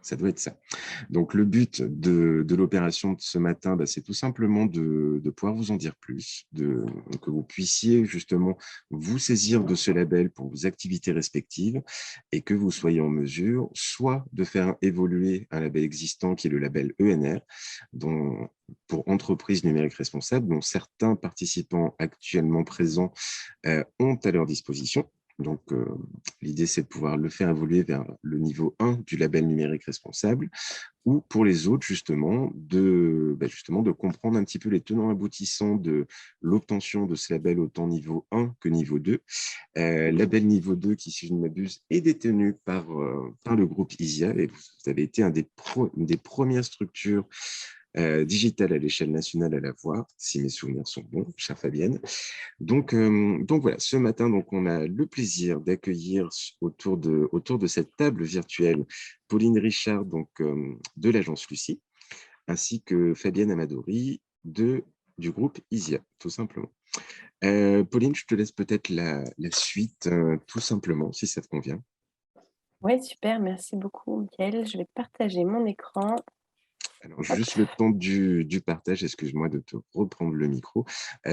Ça doit être ça. Donc, le but de l'opération de ce matin, c'est tout simplement de pouvoir vous en dire plus, que vous puissiez justement vous saisir de ce label pour vos activités respectives et que vous soyez en mesure soit de faire évoluer un label existant qui est le label ENR, pour entreprises numériques responsables, dont certains participants actuellement présents ont à leur disposition. Donc, l'idée, c'est de pouvoir le faire évoluer vers le niveau 1 du label numérique responsable, ou pour les autres, justement, de comprendre un petit peu les tenants aboutissants de l'obtention de ce label autant niveau 1 que niveau 2. Label niveau 2 qui, si je ne m'abuse, est détenu par le groupe ISIA, et vous avez été une des premières structures digitales à l'échelle nationale à l'avoir, si mes souvenirs sont bons, chère Fabienne. Donc voilà, ce matin, donc, on a le plaisir d'accueillir autour de cette table virtuelle Pauline Richard, donc, de l'agence Lucie, ainsi que Fabienne Amadori du groupe ISIA, tout simplement. Pauline, je te laisse peut-être la suite, tout simplement, si ça te convient. Oui, super, merci beaucoup, Mickaël. Je vais partager mon écran. Alors, juste le temps du partage, excuse-moi de te reprendre le micro.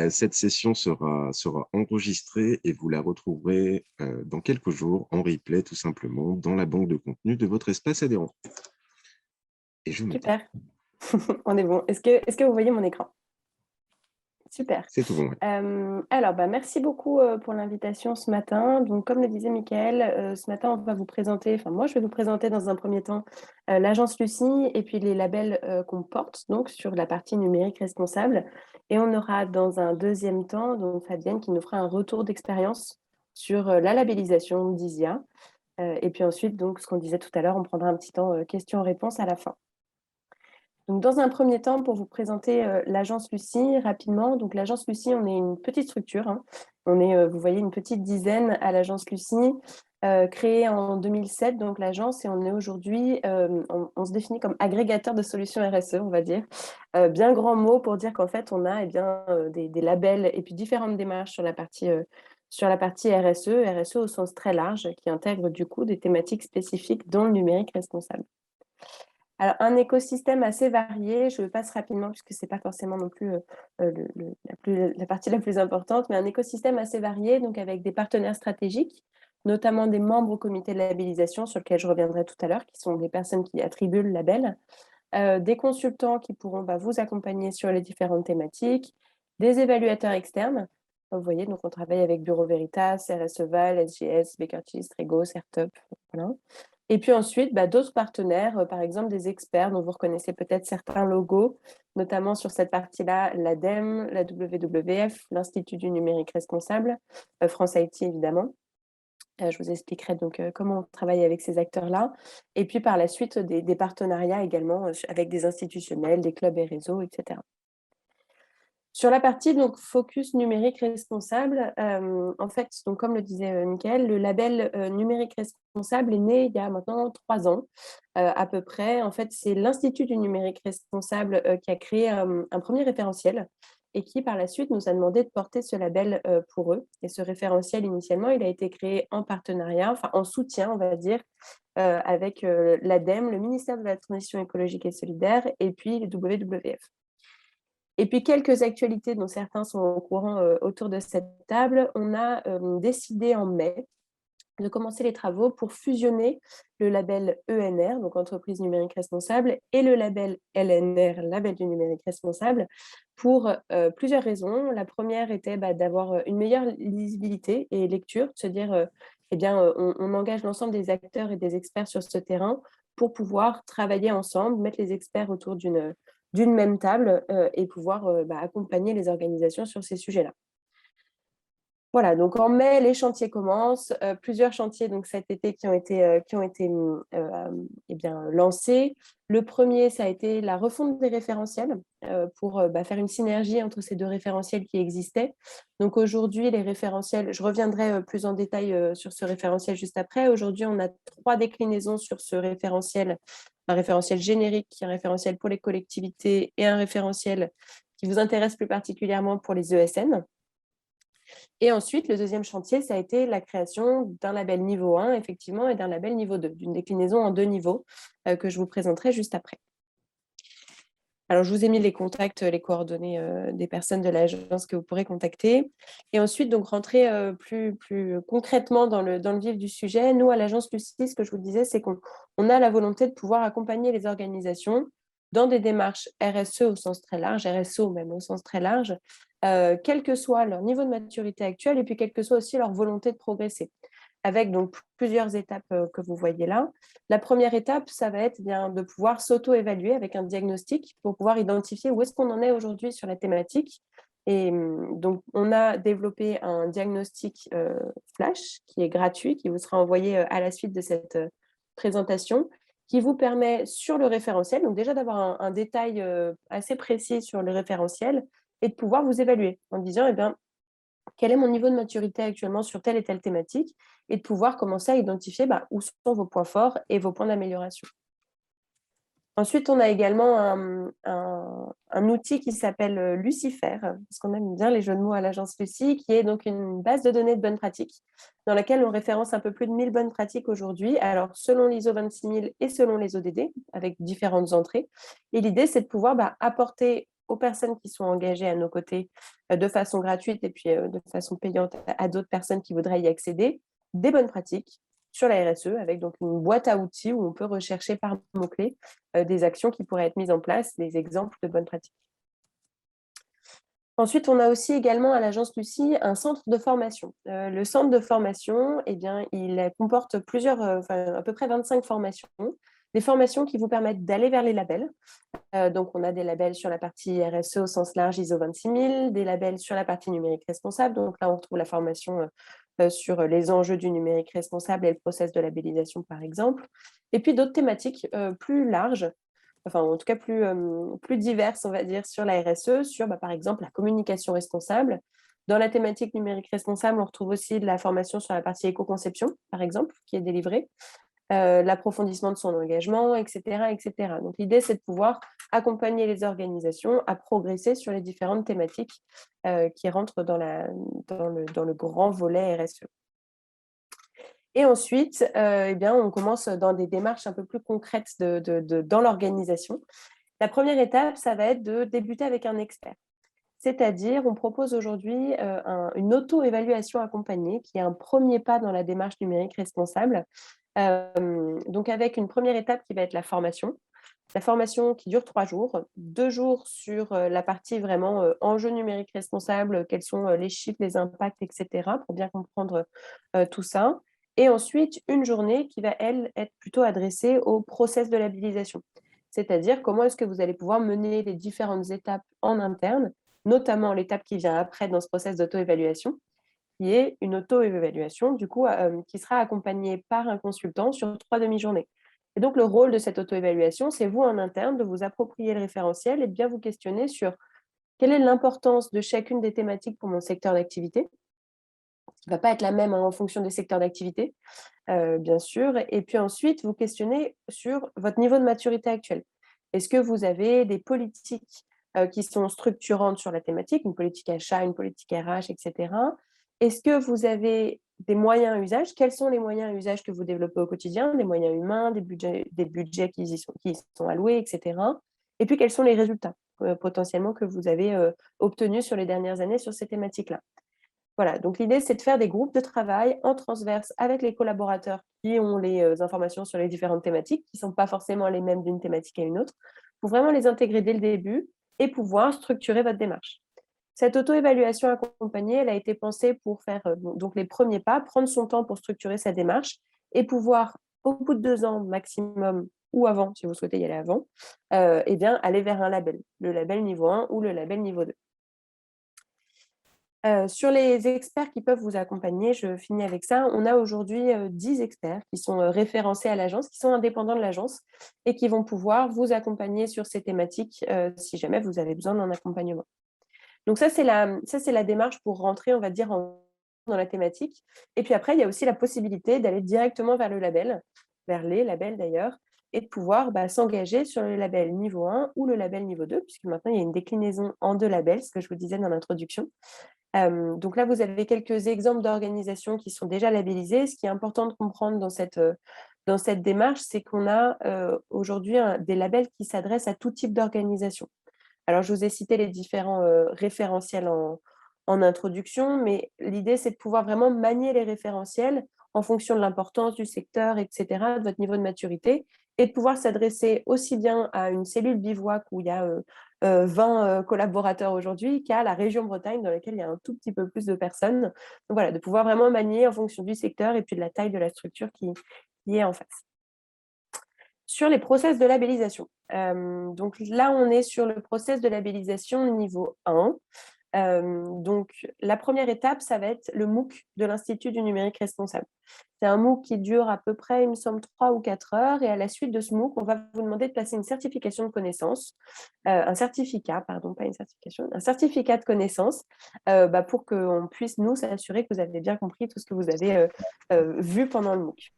Cette session sera enregistrée et vous la retrouverez dans quelques jours en replay, tout simplement, dans la banque de contenu de votre espace adhérent. Et je me tais. Super, on est bon. Est-ce que vous voyez mon écran? Super. C'est tout bon, ouais. Alors, merci beaucoup pour l'invitation ce matin. Donc, comme le disait Mickaël, ce matin, on va vous présenter, moi, je vais vous présenter dans un premier temps l'agence Lucie et puis les labels qu'on porte donc, sur la partie numérique responsable. Et on aura dans un deuxième temps donc, Fabienne qui nous fera un retour d'expérience sur la labellisation d'ISIA. Et puis ensuite, donc, ce qu'on disait tout à l'heure, on prendra un petit temps questions-réponses à la fin. Donc, dans un premier temps, pour vous présenter l'agence Lucie rapidement. Donc, l'agence Lucie, on est une petite structure. Hein. On est, vous voyez, une petite dizaine à l'agence Lucie, créée en 2007, donc l'agence, et on est aujourd'hui, on se définit comme agrégateur de solutions RSE, on va dire. Bien grand mot pour dire qu'en fait, on a des labels et puis différentes démarches sur la partie RSE, RSE au sens très large, qui intègre du coup des thématiques spécifiques dans le numérique responsable. Alors, un écosystème assez varié, je passe rapidement puisque ce n'est pas forcément non plus la partie la plus importante, mais un écosystème assez varié, donc avec des partenaires stratégiques, notamment des membres au comité de labellisation sur lequel je reviendrai tout à l'heure, qui sont des personnes qui attribuent le label, des consultants qui pourront vous accompagner sur les différentes thématiques, des évaluateurs externes. Vous voyez, donc on travaille avec Bureau Veritas, RSEval, SGS, Baker Tilly, Strego, Certop, voilà. Et puis ensuite, d'autres partenaires, par exemple des experts dont vous reconnaissez peut-être certains logos, notamment sur cette partie-là, l'ADEME, la WWF, l'Institut du numérique responsable, France IT évidemment. Je vous expliquerai donc comment on travaille avec ces acteurs-là. Et puis par la suite, des partenariats également avec des institutionnels, des clubs et réseaux, etc. Sur la partie donc focus numérique responsable, en fait, donc comme le disait Mickaël, le label numérique responsable est né il y a maintenant 3 ans à peu près. En fait, c'est l'Institut du numérique responsable qui a créé un premier référentiel et qui, par la suite, nous a demandé de porter ce label pour eux. Et ce référentiel, initialement, il a été créé en partenariat, enfin en soutien, on va dire, avec l'ADEME, le ministère de la Transition écologique et solidaire, et puis le WWF. Et puis, quelques actualités dont certains sont au courant autour de cette table. On a décidé en mai de commencer les travaux pour fusionner le label ENR, donc Entreprise numérique responsable, et le label LNR, Label du numérique responsable, pour plusieurs raisons. La première était d'avoir une meilleure lisibilité et lecture, de se dire, on engage l'ensemble des acteurs et des experts sur ce terrain pour pouvoir travailler ensemble, mettre les experts autour d'une même table et pouvoir accompagner les organisations sur ces sujets-là. Voilà, donc en mai, les chantiers commencent. Plusieurs chantiers donc, cet été qui ont été lancés. Le premier, ça a été la refonte des référentiels pour faire une synergie entre ces deux référentiels qui existaient. Donc aujourd'hui, les référentiels, je reviendrai plus en détail sur ce référentiel juste après. Aujourd'hui, on a 3 déclinaisons sur ce référentiel. Un référentiel générique, un référentiel pour les collectivités et un référentiel qui vous intéresse plus particulièrement pour les ESN. Et ensuite, le deuxième chantier, ça a été la création d'un label niveau 1, effectivement, et d'un label niveau 2, d'une déclinaison en 2 niveaux que je vous présenterai juste après. Alors, je vous ai mis les contacts, les coordonnées des personnes de l'agence que vous pourrez contacter. Et ensuite, donc, rentrer plus concrètement dans le vif du sujet. Nous, à l'agence Lucie, ce que je vous disais, c'est qu'on a la volonté de pouvoir accompagner les organisations dans des démarches RSE au sens très large, RSO même au sens très large, quel que soit leur niveau de maturité actuel et puis quelle que soit aussi leur volonté de progresser, avec donc plusieurs étapes que vous voyez là. La première étape, ça va être bien de pouvoir s'auto-évaluer avec un diagnostic pour pouvoir identifier où est-ce qu'on en est aujourd'hui sur la thématique. Et donc, on a développé un diagnostic flash qui est gratuit, qui vous sera envoyé à la suite de cette présentation, qui vous permet sur le référentiel, donc déjà d'avoir un détail assez précis sur le référentiel et de pouvoir vous évaluer en disant, eh bien, quel est mon niveau de maturité actuellement sur telle et telle thématique et de pouvoir commencer à identifier où sont vos points forts et vos points d'amélioration. Ensuite, on a également un outil qui s'appelle Lucifer, parce qu'on aime bien les jeux de mots à l'agence Lucie, qui est donc une base de données de bonnes pratiques, dans laquelle on référence un peu plus de 1000 bonnes pratiques aujourd'hui, alors selon l'ISO 26000 et selon les ODD, avec différentes entrées. Et l'idée, c'est de pouvoir apporter aux personnes qui sont engagées à nos côtés de façon gratuite et puis de façon payante à d'autres personnes qui voudraient y accéder, des bonnes pratiques sur la RSE, avec donc une boîte à outils où on peut rechercher par mots-clés des actions qui pourraient être mises en place, des exemples de bonnes pratiques. Ensuite, on a aussi également à l'agence Lucie un centre de formation. Le centre de formation, eh bien, il comporte à peu près 25 formations, des formations qui vous permettent d'aller vers les labels. Donc, on a des labels sur la partie RSE au sens large ISO 26000, des labels sur la partie numérique responsable. Donc là, on retrouve la formation sur les enjeux du numérique responsable et le process de labellisation, par exemple. Et puis d'autres thématiques plus larges, enfin en tout cas plus diverses, on va dire, sur la RSE, sur par exemple la communication responsable. Dans la thématique numérique responsable, on retrouve aussi de la formation sur la partie éco-conception, par exemple, qui est délivrée. L'approfondissement de son engagement, etc. etc. Donc, l'idée, c'est de pouvoir accompagner les organisations à progresser sur les différentes thématiques qui rentrent dans le grand volet RSE. Et ensuite, eh bien, on commence dans des démarches un peu plus concrètes dans l'organisation. La première étape, ça va être de débuter avec un expert. C'est-à-dire, on propose aujourd'hui une auto-évaluation accompagnée, qui est un premier pas dans la démarche numérique responsable. Donc, avec une première étape qui va être la formation. La formation qui dure 3 jours, 2 jours sur la partie vraiment enjeux numériques responsables, quels sont les chiffres, les impacts, etc., pour bien comprendre tout ça. Et ensuite, une journée qui va, elle, être plutôt adressée au process de labellisation. C'est-à-dire comment est-ce que vous allez pouvoir mener les différentes étapes en interne, notamment l'étape qui vient après dans ce process d'auto-évaluation, qui est une auto-évaluation, du coup, qui sera accompagnée par un consultant sur 3 demi-journées. Et donc, le rôle de cette auto-évaluation, c'est vous en interne de vous approprier le référentiel et de bien vous questionner sur quelle est l'importance de chacune des thématiques pour mon secteur d'activité, qui ne va pas être la même en fonction des secteurs d'activité, bien sûr. Et puis ensuite, vous questionnez sur votre niveau de maturité actuel. Est-ce que vous avez des politiques qui sont structurantes sur la thématique, une politique achat, une politique RH, etc. Est-ce que vous avez des moyens à usage? Quels sont les moyens à usage que vous développez au quotidien? Des moyens humains, des budgets qui y sont alloués, etc. Et puis, quels sont les résultats potentiellement que vous avez obtenus sur les dernières années sur ces thématiques-là? Voilà, donc l'idée, c'est de faire des groupes de travail en transverse avec les collaborateurs qui ont les informations sur les différentes thématiques, qui ne sont pas forcément les mêmes d'une thématique à une autre, pour vraiment les intégrer dès le début et pouvoir structurer votre démarche. Cette auto-évaluation accompagnée, elle a été pensée pour faire donc les premiers pas, prendre son temps pour structurer sa démarche et pouvoir, au bout de 2 ans maximum, ou avant, si vous souhaitez y aller avant, eh bien, aller vers un label, le label niveau 1 ou le label niveau 2. Sur les experts qui peuvent vous accompagner, je finis avec ça. On a aujourd'hui 10 experts qui sont référencés à l'agence, qui sont indépendants de l'agence et qui vont pouvoir vous accompagner sur ces thématiques si jamais vous avez besoin d'un accompagnement. Donc ça, c'est la démarche pour rentrer, on va dire, dans la thématique. Et puis après, il y a aussi la possibilité d'aller directement vers le label, vers les labels d'ailleurs, et de pouvoir s'engager sur le label niveau 1 ou le label niveau 2, puisque maintenant, il y a une déclinaison en 2 labels, ce que je vous disais dans l'introduction. Donc là, vous avez quelques exemples d'organisations qui sont déjà labellisées. Ce qui est important de comprendre dans cette démarche, c'est qu'on a aujourd'hui des labels qui s'adressent à tout type d'organisation. Alors, je vous ai cité les différents référentiels en introduction, mais l'idée, c'est de pouvoir vraiment manier les référentiels en fonction de l'importance du secteur, etc., de votre niveau de maturité, et de pouvoir s'adresser aussi bien à une cellule bivouac où il y a 20 collaborateurs aujourd'hui qu'à la région Bretagne dans laquelle il y a un tout petit peu plus de personnes. Donc voilà, de pouvoir vraiment manier en fonction du secteur et puis de la taille de la structure qui est en face. Sur les process de labellisation. Donc là, on est sur le process de labellisation niveau 1. Donc, la première étape, ça va être le MOOC de l'Institut du numérique responsable. C'est un MOOC qui dure à peu près, il me semble, 3 ou 4 heures. Et à la suite de ce MOOC, on va vous demander de passer une certification de connaissance, un certificat, pardon, pas une certification, un certificat de connaissance pour qu'on puisse nous s'assurer que vous avez bien compris tout ce que vous avez vu pendant le MOOC.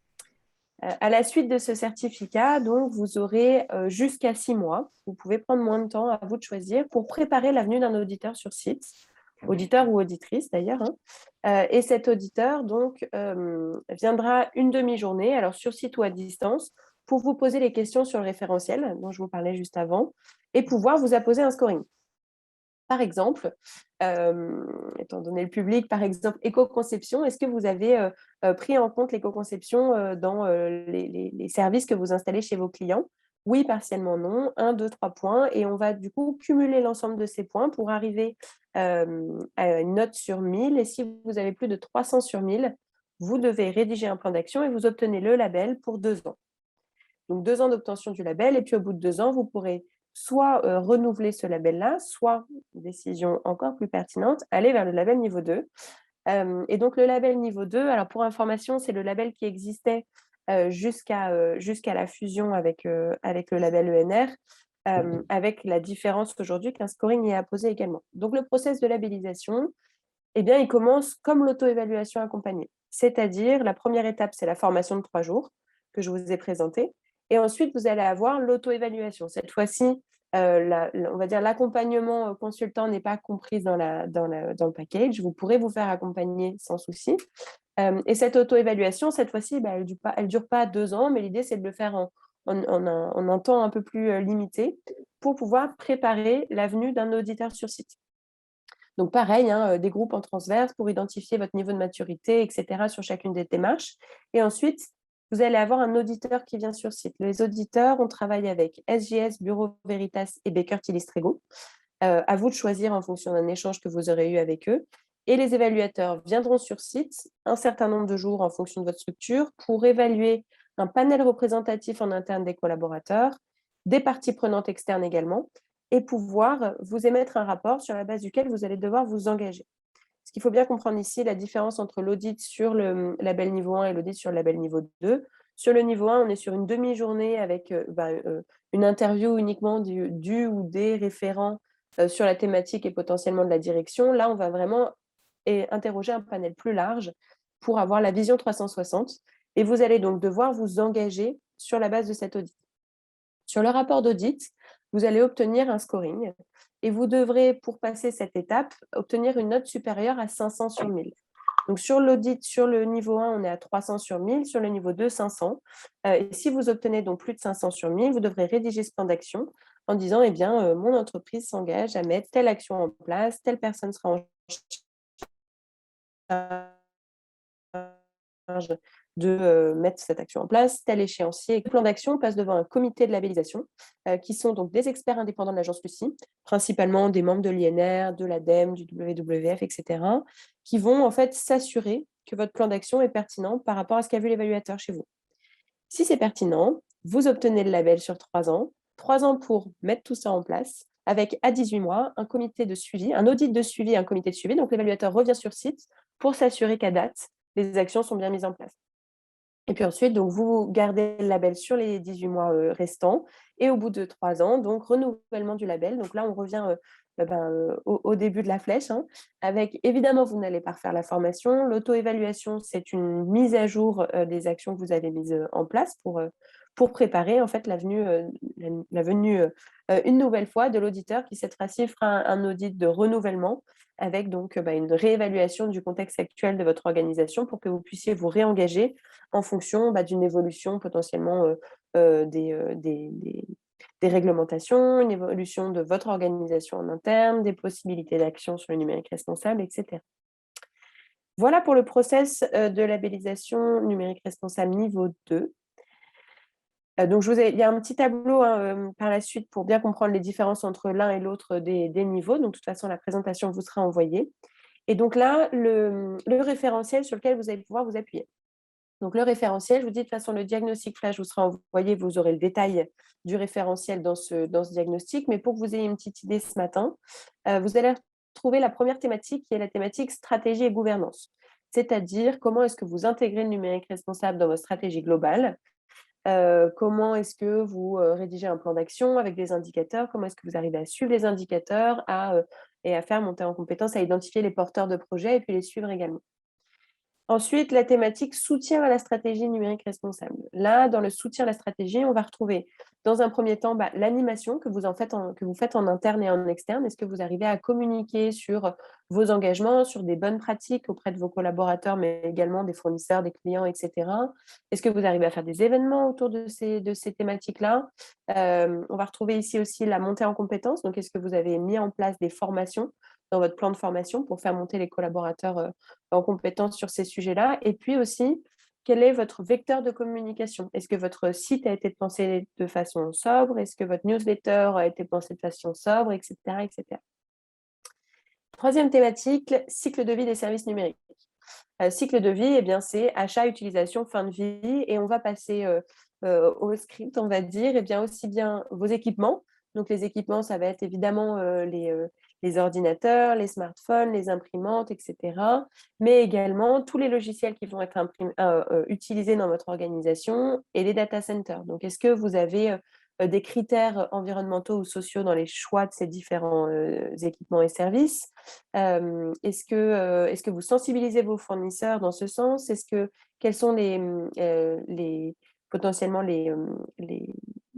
À la suite de ce certificat, donc, vous aurez jusqu'à 6 mois. Vous pouvez prendre moins de temps, à vous de choisir, pour préparer la venue d'un auditeur sur site, auditeur ou auditrice d'ailleurs. Et cet auditeur donc, viendra une demi-journée, alors sur site ou à distance, pour vous poser les questions sur le référentiel dont je vous parlais juste avant et pouvoir vous apposer un scoring. Par exemple, étant donné le public, par exemple, éco-conception, est-ce que vous avez pris en compte l'éco-conception dans les services que vous installez chez vos clients? Oui, partiellement non. 1, 2, 3 points. Et on va du coup cumuler l'ensemble de ces points pour arriver à une note sur 1000. Et si vous avez plus de 300 sur 1000, vous devez rédiger un plan d'action et vous obtenez le label pour 2 ans. Donc 2 ans d'obtention du label. Et puis au bout de 2 ans, vous pourrez soit renouveler ce label-là, soit, décision encore plus pertinente, aller vers le label niveau 2. Et donc le label niveau 2, alors pour information, c'est le label qui existait jusqu'à la fusion avec le label ENR, avec la différence aujourd'hui qu'un scoring y est apposé également. Donc le process de labellisation, eh bien, il commence comme l'auto-évaluation accompagnée. C'est-à-dire, la première étape, c'est la formation de 3 jours que je vous ai présentée. Et ensuite, vous allez avoir l'auto-évaluation. Cette fois-ci, on va dire l'accompagnement consultant n'est pas compris dans le package. Vous pourrez vous faire accompagner sans souci. Et cette auto-évaluation, cette fois-ci, elle ne dure pas 2 ans, mais l'idée, c'est de le faire en un temps un peu plus limité pour pouvoir préparer la venue d'un auditeur sur site. Donc pareil, des groupes en transverse pour identifier votre niveau de maturité, etc. sur chacune des démarches. Et ensuite, vous allez avoir un auditeur qui vient sur site. Les auditeurs, on travaille avec SGS, Bureau Veritas et Baker Tilly Strego. À vous de choisir en fonction d'un échange que vous aurez eu avec eux. Et les évaluateurs viendront sur site un certain nombre de jours en fonction de votre structure pour évaluer un panel représentatif en interne des collaborateurs, des parties prenantes externes également, et pouvoir vous émettre un rapport sur la base duquel vous allez devoir vous engager. Ce qu'il faut bien comprendre ici, la différence entre l'audit sur le label niveau 1 et l'audit sur le label niveau 2. Sur le niveau 1, on est sur une demi-journée avec une interview uniquement du ou des référents sur la thématique et potentiellement de la direction. Là, on va vraiment interroger un panel plus large pour avoir la vision 360. Et vous allez donc devoir vous engager sur la base de cet audit. Sur le rapport d'audit, vous allez obtenir un scoring et vous devrez, pour passer cette étape, obtenir une note supérieure à 500 sur 1000. Donc sur l'audit, sur le niveau 1, on est à 300 sur 1000, sur le niveau 2, 500. Et si vous obtenez donc plus de 500 sur 1000, vous devrez rédiger ce plan d'action en disant, eh bien, mon entreprise s'engage à mettre telle action en place, telle personne sera en charge de mettre cette action en place, tel échéancier. Le plan d'action passe devant un comité de labellisation qui sont donc des experts indépendants de l'agence Lucie, principalement des membres de l'INR, de l'ADEME, du WWF, etc., qui vont en fait s'assurer que votre plan d'action est pertinent par rapport à ce qu'a vu l'évaluateur chez vous. Si c'est pertinent, vous obtenez le label sur 3 ans, 3 ans pour mettre tout ça en place, avec à 18 mois un comité de suivi, un audit de suivi et un comité de suivi. Donc l'évaluateur revient sur site pour s'assurer qu'à date, les actions sont bien mises en place. Et puis ensuite, donc, vous gardez le label sur les 18 mois restants. Et au bout de 3 ans, donc renouvellement du label. Donc là, on revient au début de la flèche. Avec, évidemment, vous n'allez pas refaire la formation. L'auto-évaluation, c'est une mise à jour des actions que vous avez mises en place pour préparer en fait la venue une nouvelle fois de l'auditeur qui cette fois-ci fera un audit de renouvellement avec donc une réévaluation du contexte actuel de votre organisation pour que vous puissiez vous réengager en fonction d'une évolution potentiellement des réglementations, une évolution de votre organisation en interne, des possibilités d'action sur le numérique responsable, etc. Voilà pour le process de labellisation numérique responsable niveau 2. Donc, il y a un petit tableau par la suite pour bien comprendre les différences entre l'un et l'autre des niveaux. Donc, de toute façon, la présentation vous sera envoyée. Et donc là, le référentiel sur lequel vous allez pouvoir vous appuyer. Donc, le référentiel, je vous dis de toute façon, le diagnostic flash vous sera envoyé, vous aurez le détail du référentiel dans ce diagnostic. Mais pour que vous ayez une petite idée ce matin, vous allez trouver la première thématique qui est la thématique stratégie et gouvernance. C'est-à-dire comment est-ce que vous intégrez le numérique responsable dans votre stratégie globale. Comment est-ce que vous rédigez un plan d'action avec des indicateurs? Comment est-ce que vous arrivez à suivre les indicateurs et à faire monter en compétence, à identifier les porteurs de projets et puis les suivre également? Ensuite, la thématique soutien à la stratégie numérique responsable. Là, dans le soutien à la stratégie, on va retrouver dans un premier temps l'animation que vous faites en interne et en externe. Est-ce que vous arrivez à communiquer sur vos engagements, sur des bonnes pratiques auprès de vos collaborateurs, mais également des fournisseurs, des clients, etc. Est-ce que vous arrivez à faire des événements autour de ces thématiques-là? On va retrouver ici aussi la montée en compétences. Donc, est-ce que vous avez mis en place des formations dans votre plan de formation pour faire monter les collaborateurs en compétences sur ces sujets-là? Et puis aussi, quel est votre vecteur de communication? Est-ce que votre site a été pensé de façon sobre? Est-ce que votre newsletter a été pensé de façon sobre, etc., etc. Troisième thématique, cycle de vie des services numériques. Cycle de vie, c'est achat, utilisation, fin de vie. Et on va passer au script, on va dire, aussi bien vos équipements. Donc, les équipements, ça va être évidemment les ordinateurs, les smartphones, les imprimantes, etc. Mais également tous les logiciels qui vont être utilisés dans votre organisation et les data centers. Donc, est-ce que vous avez des critères environnementaux ou sociaux dans les choix de ces différents équipements et services? Est-ce que vous sensibilisez vos fournisseurs dans ce sens? Quelles sont potentiellement les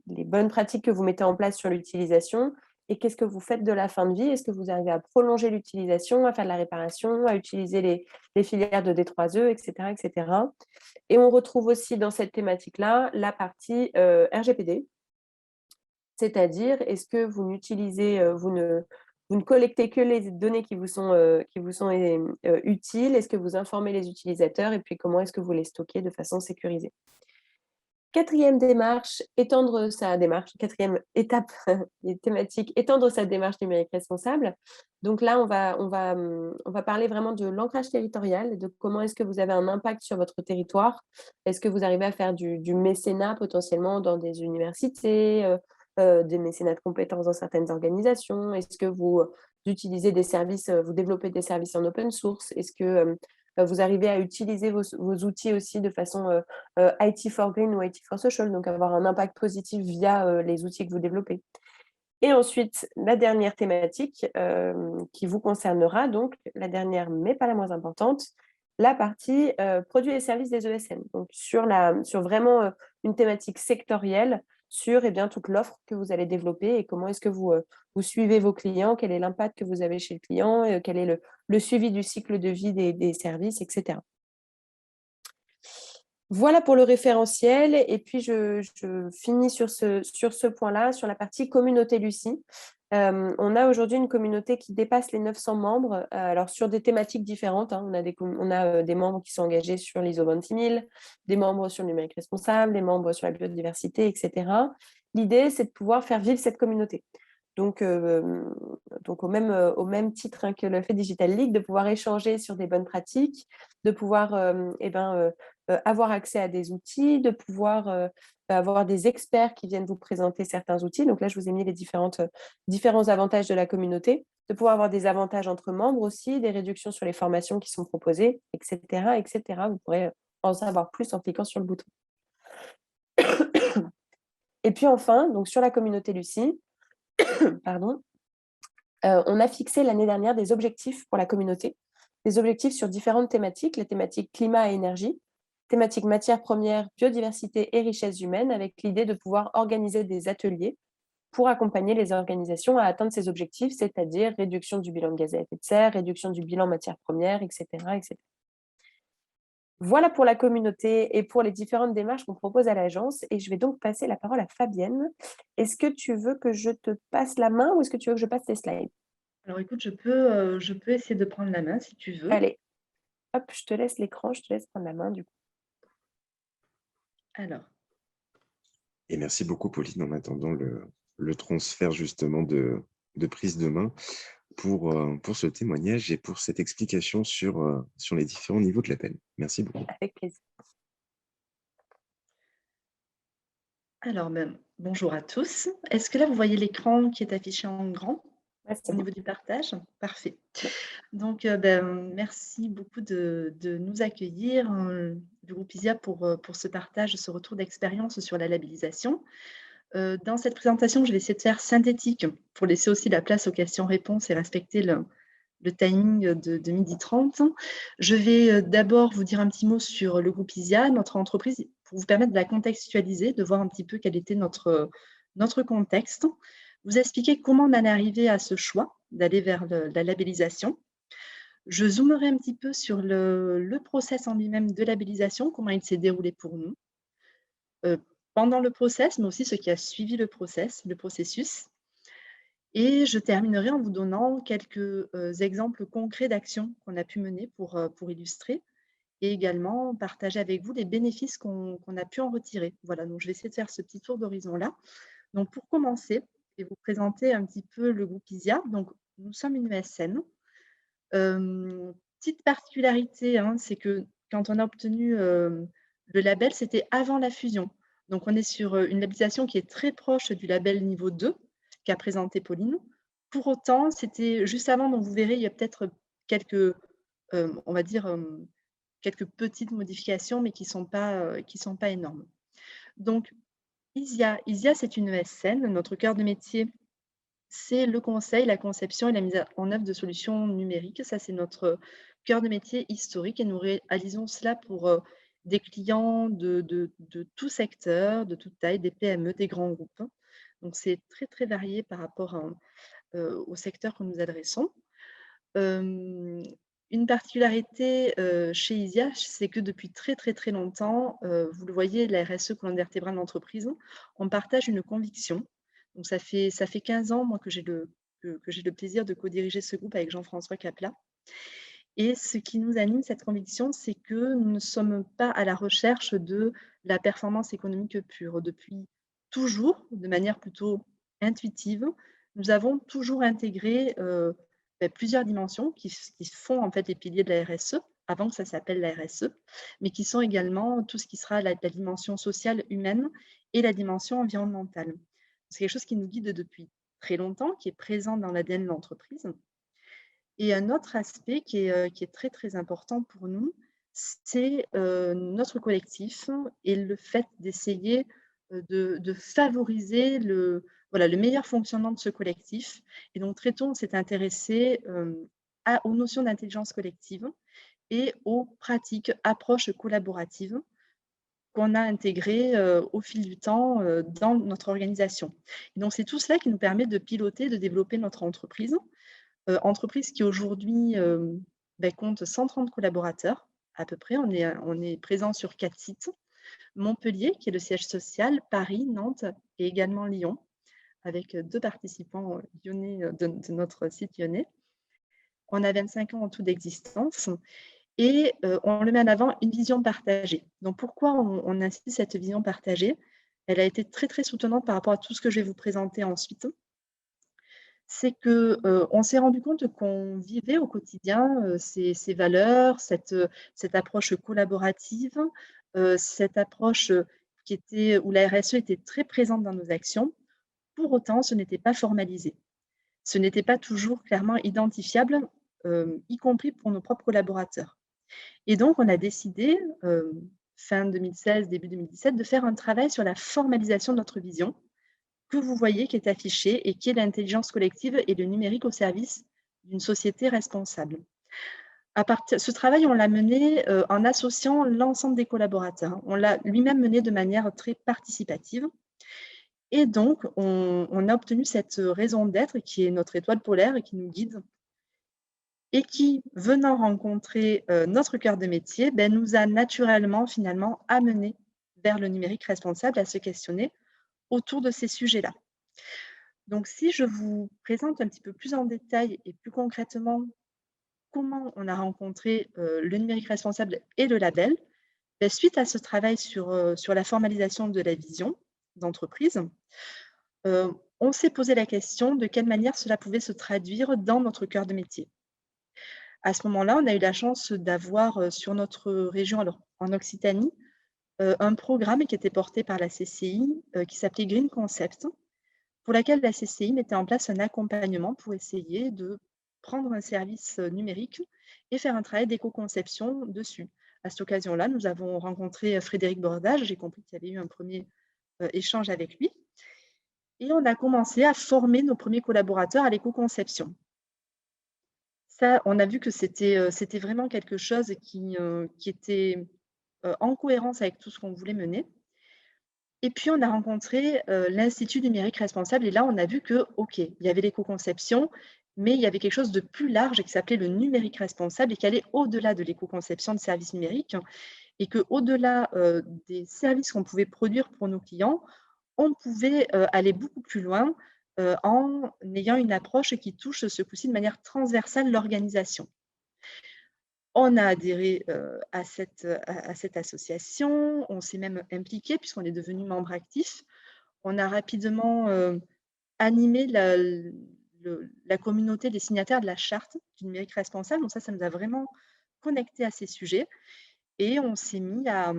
bonnes pratiques que vous mettez en place sur l'utilisation? Et qu'est-ce que vous faites de la fin de vie? Est-ce que vous arrivez à prolonger l'utilisation, à faire de la réparation, à utiliser les filières de D3E, etc., etc. Et on retrouve aussi dans cette thématique-là la partie RGPD. C'est-à-dire, est-ce que vous ne collectez que les données qui vous sont utiles? Est-ce que vous informez les utilisateurs? Et puis, comment est-ce que vous les stockez de façon sécurisée? Quatrième étape et thématique, étendre sa démarche numérique responsable. Donc là, on va parler vraiment de l'ancrage territorial, de comment est-ce que vous avez un impact sur votre territoire. Est-ce que vous arrivez à faire du mécénat potentiellement dans des universités, des mécénats de compétences dans certaines organisations? Est-ce que vous utilisez des services, vous développez des services en open source? Est-ce que vous arrivez à utiliser vos outils aussi de façon IT for Green ou IT for Social, donc avoir un impact positif via les outils que vous développez? Et ensuite, la dernière thématique qui vous concernera, donc la dernière mais pas la moins importante, la partie produits et services des ESN. Donc sur vraiment une thématique sectorielle sur toute l'offre que vous allez développer et comment est-ce que vous suivez vos clients, quel est l'impact que vous avez chez le client, quel est le suivi du cycle de vie des services, etc. Voilà pour le référentiel. Et puis, je finis sur ce point-là, sur la partie communauté Lucie. On a aujourd'hui une communauté qui dépasse les 900 membres, alors sur des thématiques différentes. On a des membres qui sont engagés sur l'ISO 26000, des membres sur le numérique responsable, des membres sur la biodiversité, etc. L'idée, c'est de pouvoir faire vivre cette communauté. Donc au même titre que le fait Digital League, de pouvoir échanger sur des bonnes pratiques, de pouvoir avoir accès à des outils, de pouvoir avoir des experts qui viennent vous présenter certains outils. Donc là, je vous ai mis les différents avantages de la communauté, de pouvoir avoir des avantages entre membres aussi, des réductions sur les formations qui sont proposées, etc., etc. Vous pourrez en savoir plus en cliquant sur le bouton. Et puis enfin, donc sur la communauté Lucie, pardon, on a fixé l'année dernière des objectifs pour la communauté, des objectifs sur différentes thématiques, les thématiques climat et énergie. thématique matières premières, biodiversité et richesses humaines, avec l'idée de pouvoir organiser des ateliers pour accompagner les organisations à atteindre ces objectifs, c'est-à-dire réduction du bilan de gaz à effet de serre, réduction du bilan matières premières, etc., etc. Voilà pour la communauté et pour les différentes démarches qu'on propose à l'agence et je vais donc passer la parole à Fabienne. Est-ce que tu veux que je te passe la main ou est-ce que tu veux que je passe tes slides? Alors écoute, je peux essayer de prendre la main si tu veux. Allez, hop, je te laisse l'écran, je te laisse prendre la main du coup. Alors, Et merci beaucoup, Pauline, en attendant le transfert justement de prise de main pour ce témoignage et pour cette explication sur les différents niveaux de l'appel. Merci beaucoup. Avec plaisir. bonjour à tous. Est-ce que là, vous voyez l'écran qui est affiché en grand Ouais, c'est au bon. niveau du partage? Parfait. Ouais. Donc, merci beaucoup de nous accueillir, du groupe ISIA pour ce partage, ce retour d'expérience sur la labellisation. Dans cette présentation, je vais essayer de faire synthétique pour laisser aussi la place aux questions-réponses et respecter le timing de 12h30. Je vais d'abord vous dire un petit mot sur le groupe ISIA, notre entreprise, pour vous permettre de la contextualiser, de voir un petit peu quel était notre contexte, vous expliquer comment on en est arrivé à ce choix d'aller vers la labellisation. Je zoomerai un petit peu sur le process en lui-même de labellisation, comment il s'est déroulé pour nous, pendant le process, mais aussi ce qui a suivi le processus. Et je terminerai en vous donnant quelques exemples concrets d'actions qu'on a pu mener pour illustrer et également partager avec vous les bénéfices qu'on a pu en retirer. Voilà, donc je vais essayer de faire ce petit tour d'horizon-là. Donc pour commencer, je vais vous présenter un petit peu le groupe ISIA. Donc nous sommes une ESN. Petite particularité, hein, c'est que quand on a obtenu le label, c'était avant la fusion. Donc on est sur une labellisation qui est très proche du label niveau 2 qu'a présenté Pauline. Pour autant, c'était juste avant, donc vous verrez, il y a peut-être quelques, on va dire, quelques petites modifications, mais qui sont pas énormes. Donc ISIA, c'est une ESN. Notre cœur de métier, c'est le conseil, la conception et la mise en œuvre de solutions numériques. Ça, c'est notre cœur de métier historique et nous réalisons cela pour des clients de tout secteur, de toute taille, des PME, des grands groupes. Donc, c'est très, très varié par rapport au secteur que nous adressons. Une particularité chez ISIA, c'est que depuis très, très, très longtemps, vous le voyez, la RSE, colonne vertébrale de l'entreprise, on partage une conviction. Donc ça fait 15 ans, moi, que j'ai le plaisir de co-diriger ce groupe avec Jean-François Capla. Et ce qui nous anime, cette conviction, c'est que nous ne sommes pas à la recherche de la performance économique pure. Depuis toujours, de manière plutôt intuitive, nous avons toujours intégré plusieurs dimensions qui font en fait les piliers de la RSE, avant que ça s'appelle la RSE, mais qui sont également tout ce qui sera la dimension sociale humaine et la dimension environnementale. C'est quelque chose qui nous guide depuis très longtemps, qui est présent dans l'ADN de l'entreprise. Et un autre aspect qui est très, très important pour nous, c'est notre collectif et le fait d'essayer de favoriser voilà, le meilleur fonctionnement de ce collectif. Et donc, très tôt, on s'est intéressé aux notions d'intelligence collective et aux pratiques, approches collaboratives qu'on a intégrées au fil du temps dans notre organisation. Et donc, c'est tout cela qui nous permet de piloter, de développer notre entreprise. Entreprise qui aujourd'hui compte 130 collaborateurs à peu près. On est présent sur 4 sites. Montpellier, qui est le siège social, Paris, Nantes et également Lyon, avec 2 participants lyonnais de notre site lyonnais. On a 25 ans en tout d'existence et on le met en avant une vision partagée. Donc pourquoi on insiste cette vision partagée? Elle a été très, très soutenante par rapport à tout ce que je vais vous présenter ensuite. C'est que, on s'est rendu compte qu'on vivait au quotidien, ces valeurs, cette approche collaborative, cette approche, où la RSE était très présente dans nos actions. Pour autant, ce n'était pas formalisé. Ce n'était pas toujours clairement identifiable, y compris pour nos propres collaborateurs. Et donc on a décidé, fin 2016, début 2017, de faire un travail sur la formalisation de notre vision, que vous voyez, qui est affiché et qui est l'intelligence collective et le numérique au service d'une société responsable. Ce travail, on l'a mené en associant l'ensemble des collaborateurs. On l'a lui-même mené de manière très participative. Et donc, on a obtenu cette raison d'être qui est notre étoile polaire et qui nous guide et qui, venant rencontrer notre cœur de métier, nous a naturellement, finalement, amenés vers le numérique responsable à se questionner autour de ces sujets-là. Donc, si je vous présente un petit peu plus en détail et plus concrètement comment on a rencontré le numérique responsable et le label, suite à ce travail sur la formalisation de la vision d'entreprise, on s'est posé la question de quelle manière cela pouvait se traduire dans notre cœur de métier. À ce moment-là, on a eu la chance d'avoir sur notre région, alors en Occitanie, un programme qui était porté par la CCI qui s'appelait Green Concept, pour laquelle la CCI mettait en place un accompagnement pour essayer de prendre un service numérique et faire un travail d'éco-conception dessus. À cette occasion-là, nous avons rencontré Frédéric Bordage, j'ai compris qu'il y avait eu un premier échange avec lui, et on a commencé à former nos premiers collaborateurs à l'éco-conception. Ça, on a vu que c'était vraiment quelque chose qui était en cohérence avec tout ce qu'on voulait mener. Et puis, on a rencontré l'Institut numérique responsable et là, on a vu que, OK, il y avait l'éco-conception, mais il y avait quelque chose de plus large qui s'appelait le numérique responsable et qui allait au-delà de l'éco-conception de services numériques et qu'au-delà des services qu'on pouvait produire pour nos clients, on pouvait aller beaucoup plus loin en ayant une approche qui touche ce coup-ci de manière transversale l'organisation. On a adhéré à cette association, on s'est même impliqué puisqu'on est devenu membre actif. On a rapidement animé la communauté des signataires de la charte du numérique responsable. Donc ça nous a vraiment connectés à ces sujets. Et on s'est mis à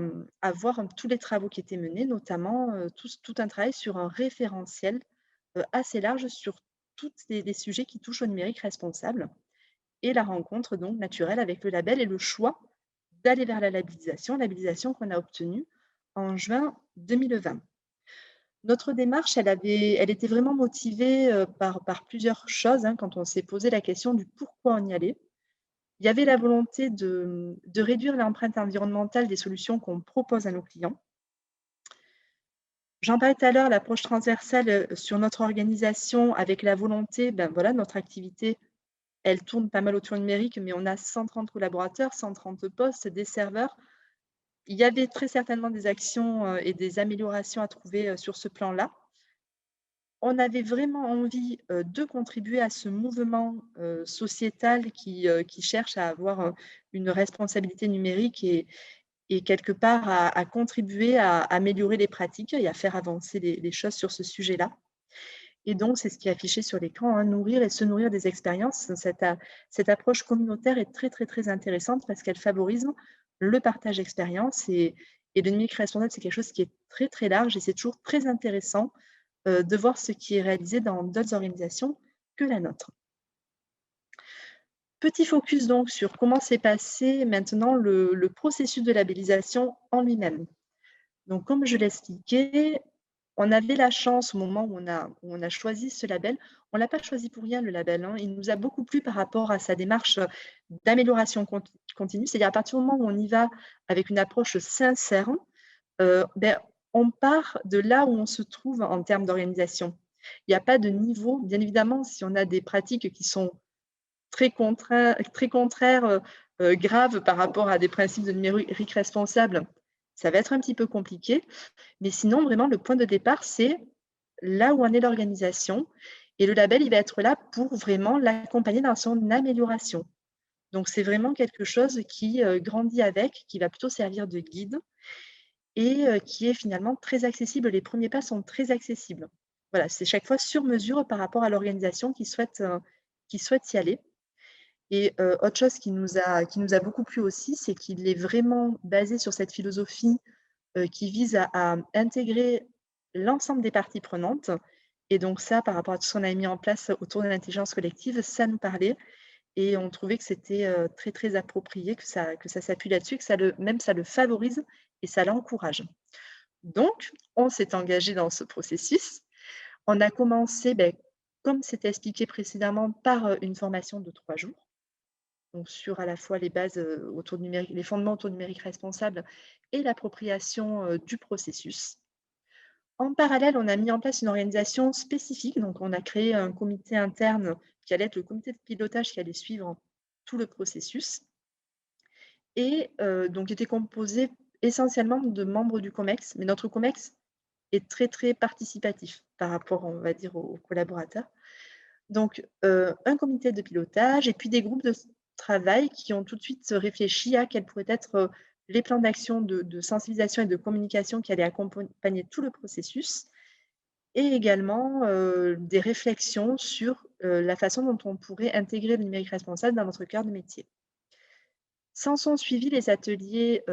voir tous les travaux qui étaient menés, notamment tout un travail sur un référentiel assez large sur tous les sujets qui touchent au numérique responsable et la rencontre donc naturelle avec le label et le choix d'aller vers la labellisation qu'on a obtenue en juin 2020. Notre démarche, elle était vraiment motivée par plusieurs choses quand on s'est posé la question du pourquoi on y allait. Il y avait la volonté de réduire l'empreinte environnementale des solutions qu'on propose à nos clients. J'en parlais tout à l'heure, l'approche transversale sur notre organisation avec la volonté, voilà, notre activité, elle tourne pas mal autour numérique, mais on a 130 collaborateurs, 130 postes, des serveurs. Il y avait très certainement des actions et des améliorations à trouver sur ce plan-là. On avait vraiment envie de contribuer à ce mouvement sociétal qui cherche à avoir une responsabilité numérique et quelque part à contribuer à améliorer les pratiques et à faire avancer les choses sur ce sujet-là. Et donc, c'est ce qui est affiché sur l'écran, nourrir et se nourrir des expériences. Cette approche communautaire est très, très, très intéressante parce qu'elle favorise le partage d'expériences et le numérique responsable, c'est quelque chose qui est très, très large et c'est toujours très intéressant de voir ce qui est réalisé dans d'autres organisations que la nôtre. Petit focus donc sur comment s'est passé maintenant le processus de labellisation en lui-même. Donc, comme je l'expliquais, on avait la chance au moment où on a choisi ce label, on ne l'a pas choisi pour rien le label, il nous a beaucoup plu par rapport à sa démarche d'amélioration continue, c'est-à-dire à partir du moment où on y va avec une approche sincère, on part de là où on se trouve en termes d'organisation. Il n'y a pas de niveau, bien évidemment, si on a des pratiques qui sont très contraires, graves par rapport à des principes de numérique responsable, ça va être un petit peu compliqué. Mais sinon, vraiment, le point de départ, c'est là où en est l'organisation. Et le label, il va être là pour vraiment l'accompagner dans son amélioration. Donc, c'est vraiment quelque chose qui grandit avec, qui va plutôt servir de guide et qui est finalement très accessible. Les premiers pas sont très accessibles. Voilà, c'est chaque fois sur mesure par rapport à l'organisation qui souhaite y aller. Et autre chose qui nous a beaucoup plu aussi, c'est qu'il est vraiment basé sur cette philosophie qui vise à intégrer l'ensemble des parties prenantes. Et donc ça, par rapport à tout ce qu'on avait mis en place autour de l'intelligence collective, ça nous parlait et on trouvait que c'était très, très approprié, que ça s'appuie là-dessus, que ça le favorise et ça l'encourage. Donc, on s'est engagé dans ce processus. On a commencé, comme c'était expliqué précédemment, par une formation de 3 jours. donc sur à la fois les bases autour du numérique, les fondements autour du numérique responsable et l'appropriation du processus. En parallèle, on a mis en place une organisation spécifique, donc on a créé un comité interne qui allait être le comité de pilotage qui allait suivre tout le processus et donc était composé essentiellement de membres du COMEX, mais notre COMEX est très, très participatif par rapport, on va dire, aux collaborateurs. Donc, un comité de pilotage et puis des groupes de travail qui ont tout de suite réfléchi à quels pourraient être les plans d'action de sensibilisation et de communication qui allaient accompagner tout le processus et également des réflexions sur la façon dont on pourrait intégrer le numérique responsable dans notre cœur de métier. S'en sont suivis les ateliers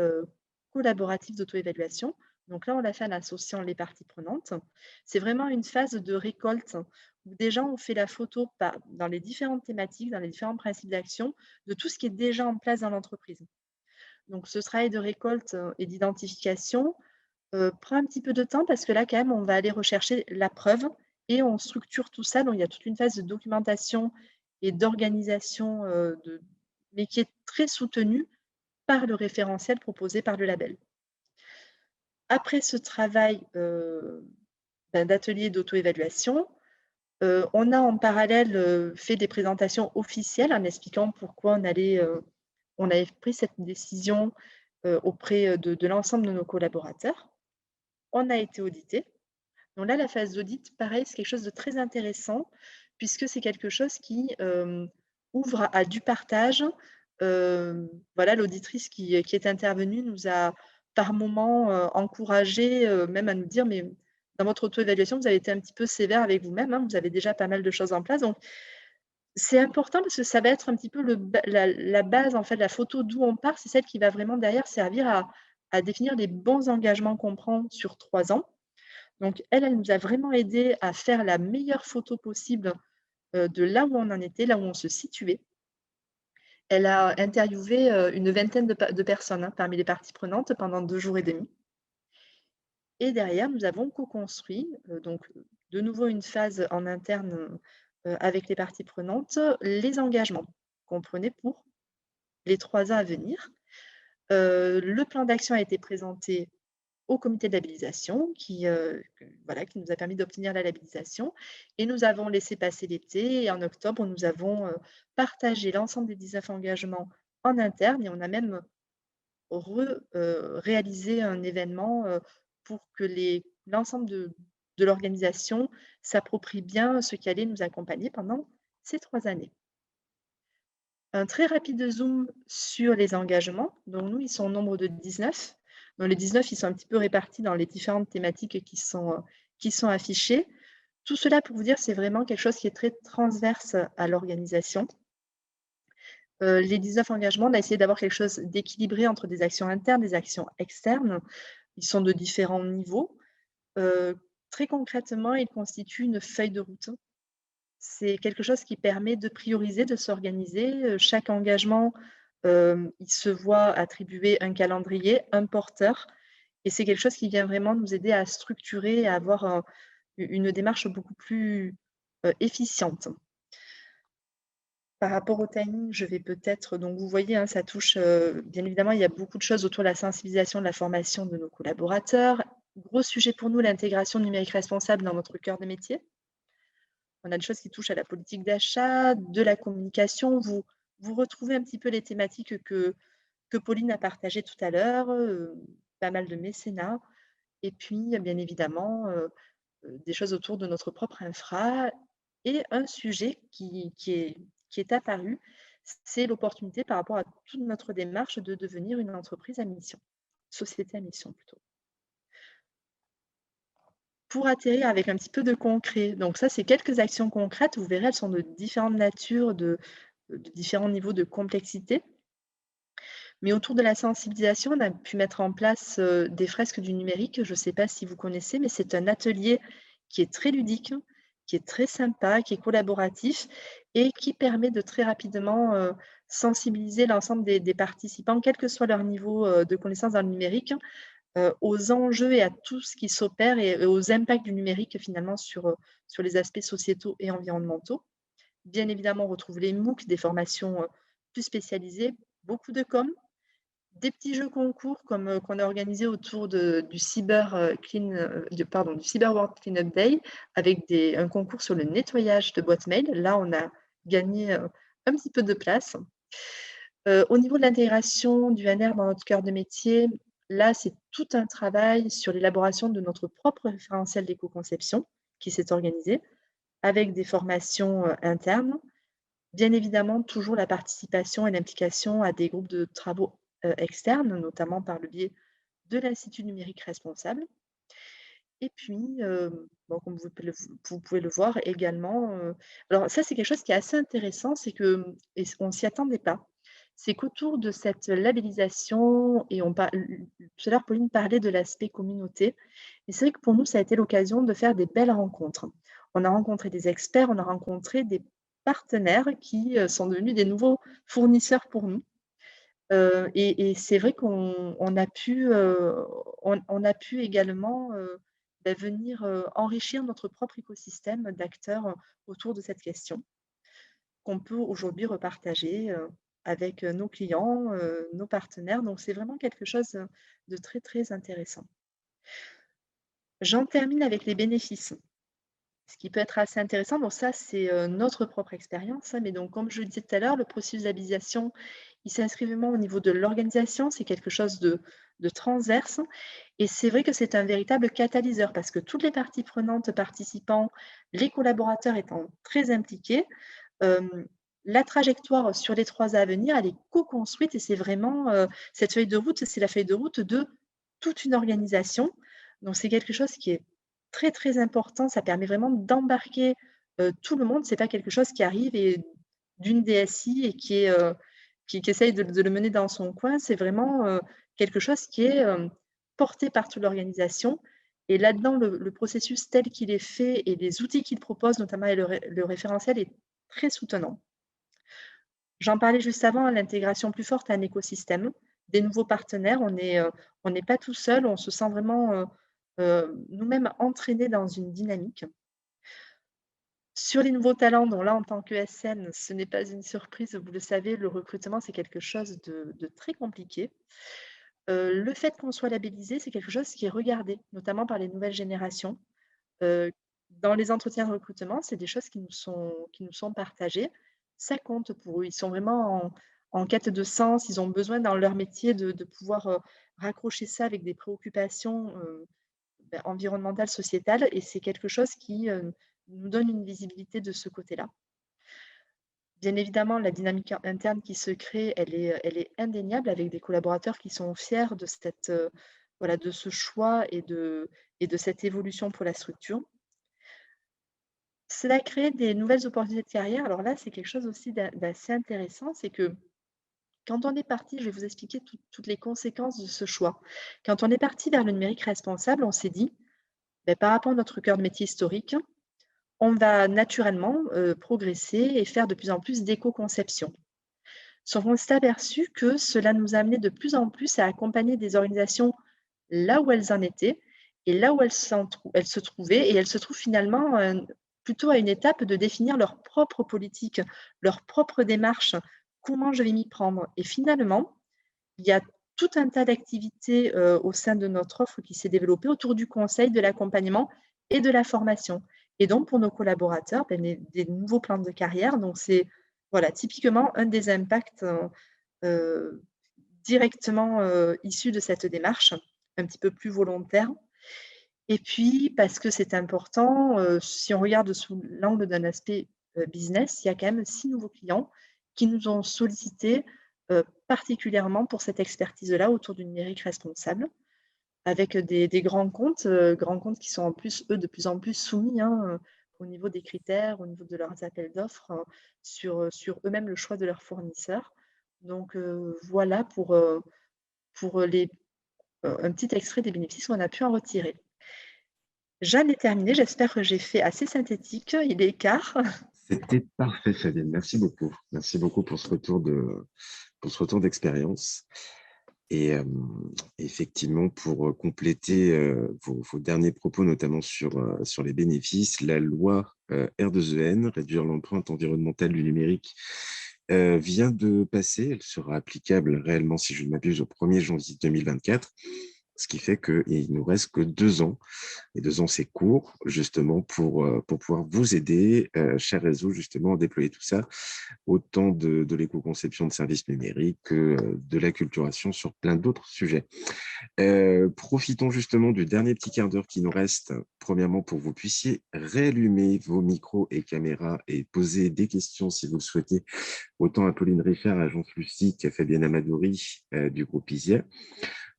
collaboratifs d'auto-évaluation. Donc là, on l'a fait en associant les parties prenantes. C'est vraiment une phase de récolte où déjà on fait la photo dans les différentes thématiques, dans les différents principes d'action, de tout ce qui est déjà en place dans l'entreprise. Donc ce travail de récolte et d'identification prend un petit peu de temps parce que là, quand même, on va aller rechercher la preuve et on structure tout ça. Donc il y a toute une phase de documentation et d'organisation, mais qui est très soutenue par le référentiel proposé par le label. Après ce travail d'atelier d'auto-évaluation, on a en parallèle fait des présentations officielles en expliquant pourquoi on avait pris cette décision auprès de l'ensemble de nos collaborateurs. On a été audité. Donc là, la phase d'audit, pareil, c'est quelque chose de très intéressant puisque c'est quelque chose qui ouvre à du partage. Voilà, l'auditrice qui est intervenue nous a par moments encouragés, même à nous dire, mais dans votre auto-évaluation, vous avez été un petit peu sévère avec vous-même, hein, vous avez déjà pas mal de choses en place. Donc, c'est important parce que ça va être un petit peu la base, en fait, la photo d'où on part, c'est celle qui va vraiment derrière servir à définir les bons engagements qu'on prend sur 3 ans. Donc elle nous a vraiment aidé à faire la meilleure photo possible de là où on en était, là où on se situait. Elle a interviewé une vingtaine de personnes hein, parmi les parties prenantes pendant 2 jours et demi. Et derrière, nous avons co-construit, donc de nouveau une phase en interne avec les parties prenantes, les engagements qu'on prenait pour les 3 ans à venir. Le plan d'action a été présenté au comité de labellisation voilà, qui nous a permis d'obtenir la labellisation. Et nous avons laissé passer l'été et en octobre, nous avons partagé l'ensemble des 19 engagements en interne et on a même réalisé un événement pour que l'ensemble de l'organisation s'approprie bien ce qui allait nous accompagner pendant ces 3 années. Un très rapide zoom sur les engagements. Donc nous, ils sont au nombre de 19. Donc les 19, ils sont un petit peu répartis dans les différentes thématiques qui sont affichées. Tout cela pour vous dire, c'est vraiment quelque chose qui est très transverse à l'organisation. Les 19 engagements, on a essayé d'avoir quelque chose d'équilibré entre des actions internes, des actions externes. Ils sont de différents niveaux. Très concrètement, ils constituent une feuille de route. C'est quelque chose qui permet de prioriser, de s'organiser. Chaque engagement, il se voit attribuer un calendrier, un porteur et c'est quelque chose qui vient vraiment nous aider à structurer et à avoir une démarche beaucoup plus efficiente. Par rapport au timing, je vais peut-être donc vous voyez, hein, ça touche, bien évidemment, il y a beaucoup de choses autour de la sensibilisation, de la formation de nos collaborateurs. Gros sujet pour nous, l'intégration numérique responsable dans notre cœur de métier. On a des choses qui touchent à la politique d'achat, de la communication. Vous retrouvez un petit peu les thématiques que Pauline a partagées tout à l'heure, pas mal de mécénat et puis, bien évidemment, des choses autour de notre propre infra et un sujet qui est apparu, c'est l'opportunité par rapport à toute notre démarche de devenir une entreprise à mission, société à mission plutôt. Pour atterrir avec un petit peu de concret, donc ça, c'est quelques actions concrètes. Vous verrez, elles sont de différentes natures, de différents niveaux de complexité. Mais autour de la sensibilisation, on a pu mettre en place des fresques du numérique. Je ne sais pas si vous connaissez, mais c'est un atelier qui est très ludique, qui est très sympa, qui est collaboratif et qui permet de très rapidement sensibiliser l'ensemble des participants, quel que soit leur niveau de connaissance dans le numérique, aux enjeux et à tout ce qui s'opère et aux impacts du numérique finalement sur les aspects sociétaux et environnementaux. Bien évidemment, on retrouve les MOOC, des formations plus spécialisés, beaucoup de com, des petits jeux concours comme qu'on a organisé autour du Cyber du Cyber World Cleanup Day avec un concours sur le nettoyage de boîtes mail. Là, on a gagné un petit peu de place. Au niveau de l'intégration du NR dans notre cœur de métier, là, c'est tout un travail sur l'élaboration de notre propre référentiel d'éco-conception qui s'est organisé avec des formations internes. Bien évidemment, toujours la participation et l'implication à des groupes de travaux externes, notamment par le biais de l'Institut numérique responsable. Et puis, bon, comme vous pouvez le voir également, alors ça, c'est quelque chose qui est assez intéressant, c'est que, et on ne s'y attendait pas, c'est qu'autour de cette labellisation, et tout à l'heure, Pauline parlait de l'aspect communauté, et c'est vrai que pour nous, ça a été l'occasion de faire des belles rencontres. On a rencontré des experts, on a rencontré des partenaires qui sont devenus des nouveaux fournisseurs pour nous. Et c'est vrai qu'on a pu, on a pu également, venir, enrichir notre propre écosystème d'acteurs, autour de cette question, qu'on peut aujourd'hui repartager, avec, nos clients, nos partenaires. Donc c'est vraiment quelque chose, de très, très intéressant. J'en termine avec les bénéfices. Ce qui peut être assez intéressant, donc ça, c'est, notre propre expérience, hein, mais donc comme je le disais tout à l'heure, le processus d'habilitation, il s'inscrit vraiment au niveau de l'organisation, c'est quelque chose de transverse, et c'est vrai que c'est un véritable catalyseur parce que toutes les parties prenantes, participants, les collaborateurs étant très impliqués, hem, la trajectoire sur les 3 ans à venir, elle est co-construite, et c'est vraiment, cette feuille de route, c'est la feuille de route de toute une organisation. Donc c'est quelque chose qui est très, très important. Ça permet vraiment d'embarquer, tout le monde. C'est pas quelque chose qui arrive et d'une DSI et qui essaye de le mener dans son coin. C'est vraiment, quelque chose qui est, porté par toute l'organisation, et là-dedans, le processus tel qu'il est fait et les outils qu'il propose, notamment et le référentiel, est très soutenant. J'en parlais juste avant, l'intégration plus forte à un écosystème, des nouveaux partenaires. On n'est pas tout seul, on se sent vraiment, nous-mêmes entraînés dans une dynamique. Sur les nouveaux talents, donc là, en tant qu'ESN, ce n'est pas une surprise, vous le savez, le recrutement, c'est quelque chose de très compliqué. Le fait qu'on soit labellisé, c'est quelque chose qui est regardé, notamment par les nouvelles générations. Heu, dans les entretiens de recrutement, c'est des choses qui nous sont partagées. Ça compte pour eux. Ils sont vraiment en quête de sens. Ils ont besoin dans leur métier de pouvoir, raccrocher ça avec des préoccupations, environnementales, sociétales, et c'est quelque chose qui, nous donne une visibilité de ce côté-là. Bien évidemment, la dynamique interne qui se crée, elle est indéniable avec des collaborateurs qui sont fiers de voilà, de ce choix et de cette évolution pour la structure. Cela crée des nouvelles opportunités de carrière. Alors là, c'est quelque chose aussi d'assez intéressant, c'est que quand on est parti, je vais vous expliquer toutes les conséquences de ce choix. Quand on est parti vers le numérique responsable, on s'est dit, par rapport à notre cœur de métier historique, on va naturellement, progresser et faire de plus en plus d'éco-conception. Sauf qu'on s'est aperçu que cela nous a amené de plus en plus à accompagner des organisations là où elles en étaient et là où elles se trouvaient, et elles se trouvent finalement, plutôt à une étape de définir leur propre politique, leur propre démarche. Comment je vais m'y prendre? Et finalement, il y a tout un tas d'activités, au sein de notre offre qui s'est développée autour du conseil, de l'accompagnement et de la formation. Et donc pour nos collaborateurs, des nouveaux plans de carrière. Donc c'est, voilà, typiquement un des impacts, heu, directement, issus de cette démarche, un petit peu plus volontaire. Et puis parce que c'est important, si on regarde sous l'angle d'un aspect, business, il y a quand même 6 nouveaux clients qui nous ont sollicités, particulièrement pour cette expertise-là autour du numérique responsable, avec des grands comptes qui sont en plus, eux, de plus en plus soumis, hein, au niveau des critères, au niveau de leurs appels d'offres, sur eux-mêmes le choix de leurs fournisseurs. Donc voilà pour un petit extrait des bénéfices qu'on a pu en retirer. J'en ai terminé, j'espère que j'ai fait assez synthétique, il est quart. C'était parfait, Fabienne. Merci beaucoup. Merci beaucoup pour ce retour d'expérience. Et effectivement, pour compléter vos derniers propos, notamment sur les bénéfices, la loi R2EN, réduire l'empreinte environnementale du numérique, vient de passer. Elle sera applicable réellement, si je ne m'abuse, au 1er janvier 2024. Ce qui fait qu'il ne nous reste que 2 ans. Et 2 ans, c'est court, justement, pour pouvoir vous aider, cher réseau, justement, à déployer tout ça, autant de l'éco-conception de services numériques que de l'acculturation sur plein d'autres sujets. Profitons justement du dernier petit quart d'heure qui nous reste, premièrement, pour que vous puissiez réallumer vos micros et caméras et poser des questions si vous le souhaitez, autant à Pauline Richard, agence Lucie, qu'à Fabienne Amadouri du groupe ISIA.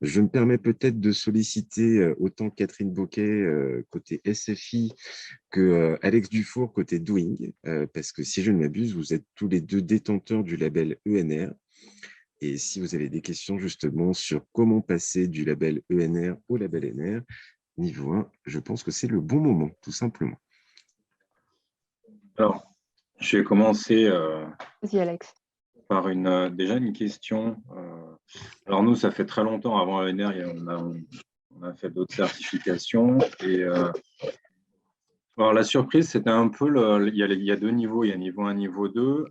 Je me permets peut-être de solliciter autant Catherine Boquet côté SFI que Alex Dufour côté Doing, parce que si je ne m'abuse, vous êtes tous les deux détenteurs du label ENR. Et si vous avez des questions justement sur comment passer du label ENR au label NR, niveau 1, je pense que c'est le bon moment, tout simplement. Alors, je vais commencer Vas-y, Alex. par déjà une question. Alors nous, ça fait très longtemps, avant ENR, on a fait d'autres certifications. Et alors la surprise, c'était un peu, il y a 2 niveaux, il y a niveau 1, niveau 2.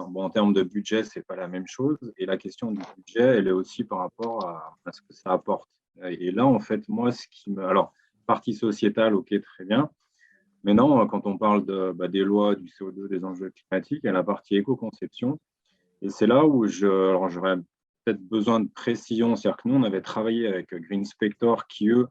Bon, en termes de budget, ce n'est pas la même chose. Et la question du budget, elle est aussi par rapport à ce que ça apporte. Et là, en fait, moi, alors, partie sociétale, ok, très bien. Mais non, quand on parle des lois, du CO2, des enjeux climatiques, il y a la partie éco-conception. Et c'est là où j'aurais peut-être besoin de précision. C'est-à-dire que nous, on avait travaillé avec Green Spector qui, eux,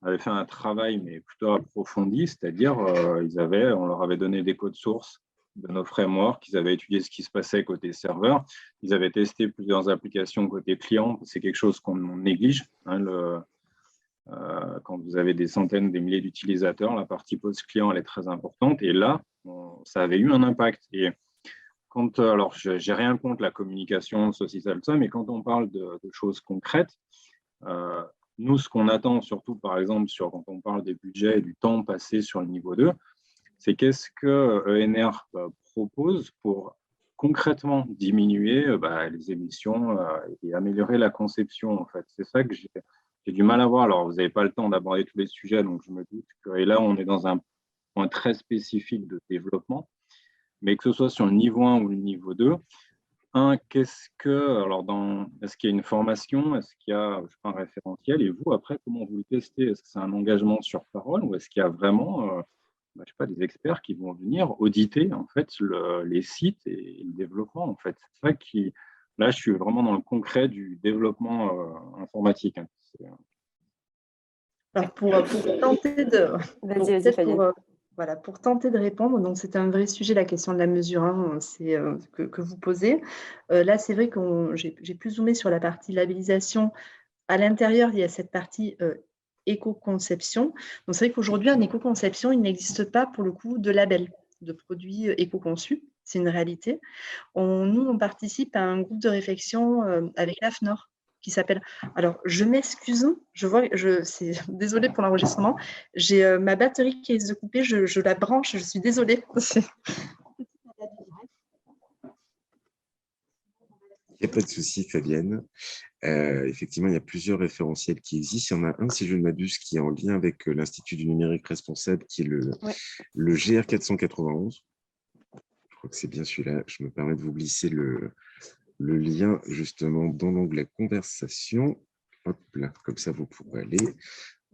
avaient fait un travail, mais plutôt approfondi, c'est-à-dire on leur avait donné des codes sources de nos frameworks, ils avaient étudié ce qui se passait côté serveur, ils avaient testé plusieurs applications côté client. C'est quelque chose qu'on néglige. Quand vous avez des centaines, des milliers d'utilisateurs, la partie post-client, elle est très importante. Et là, ça avait eu un impact. Et alors, je n'ai rien contre la communication, ceci, ça, mais quand on parle de choses concrètes, nous, ce qu'on attend surtout, par exemple, quand on parle des budgets et du temps passé sur le niveau 2, c'est qu'est-ce que ENR propose pour concrètement diminuer les émissions et améliorer la conception, en fait. C'est ça que j'ai du mal à voir. Alors, vous n'avez pas le temps d'aborder tous les sujets, donc je me doute que, et là, on est dans un point très spécifique de développement, mais que ce soit sur le niveau 1 ou le niveau 2, est-ce qu'il y a une formation, est-ce qu'il y a un référentiel, et vous, après, comment vous le testez? Est-ce que c'est un engagement sur parole ou est-ce qu'il y a vraiment des experts qui vont venir auditer en fait, les sites et le développement en fait? C'est ça qui, là, je suis vraiment dans le concret du développement informatique. Alors pour tenter de... Vas-y, Fabienne. Voilà, pour tenter de répondre, donc c'est un vrai sujet, la question de la mesure 1, que vous posez. Là, c'est vrai que j'ai plus zoomé sur la partie labellisation. À l'intérieur, il y a cette partie éco-conception. Donc, c'est vrai qu'aujourd'hui, en éco-conception, il n'existe pas, pour le coup, de label de produits éco-conçus. C'est une réalité. Nous, on participe à un groupe de réflexion avec l'AFNOR, qui s'appelle... Alors, je m'excuse, désolée pour l'enregistrement, j'ai ma batterie qui risque de couper, je la branche, je suis désolée. Il n'y a pas de souci, Fabienne. Effectivement, il y a plusieurs référentiels qui existent. Il y en a un, si je ne m'abuse, qui est en lien avec l'Institut du numérique responsable, qui est le GR 491. Je crois que c'est bien celui-là. Je me permets de vous glisser le lien justement dans l'onglet conversation. Hop là, comme ça, vous pourrez aller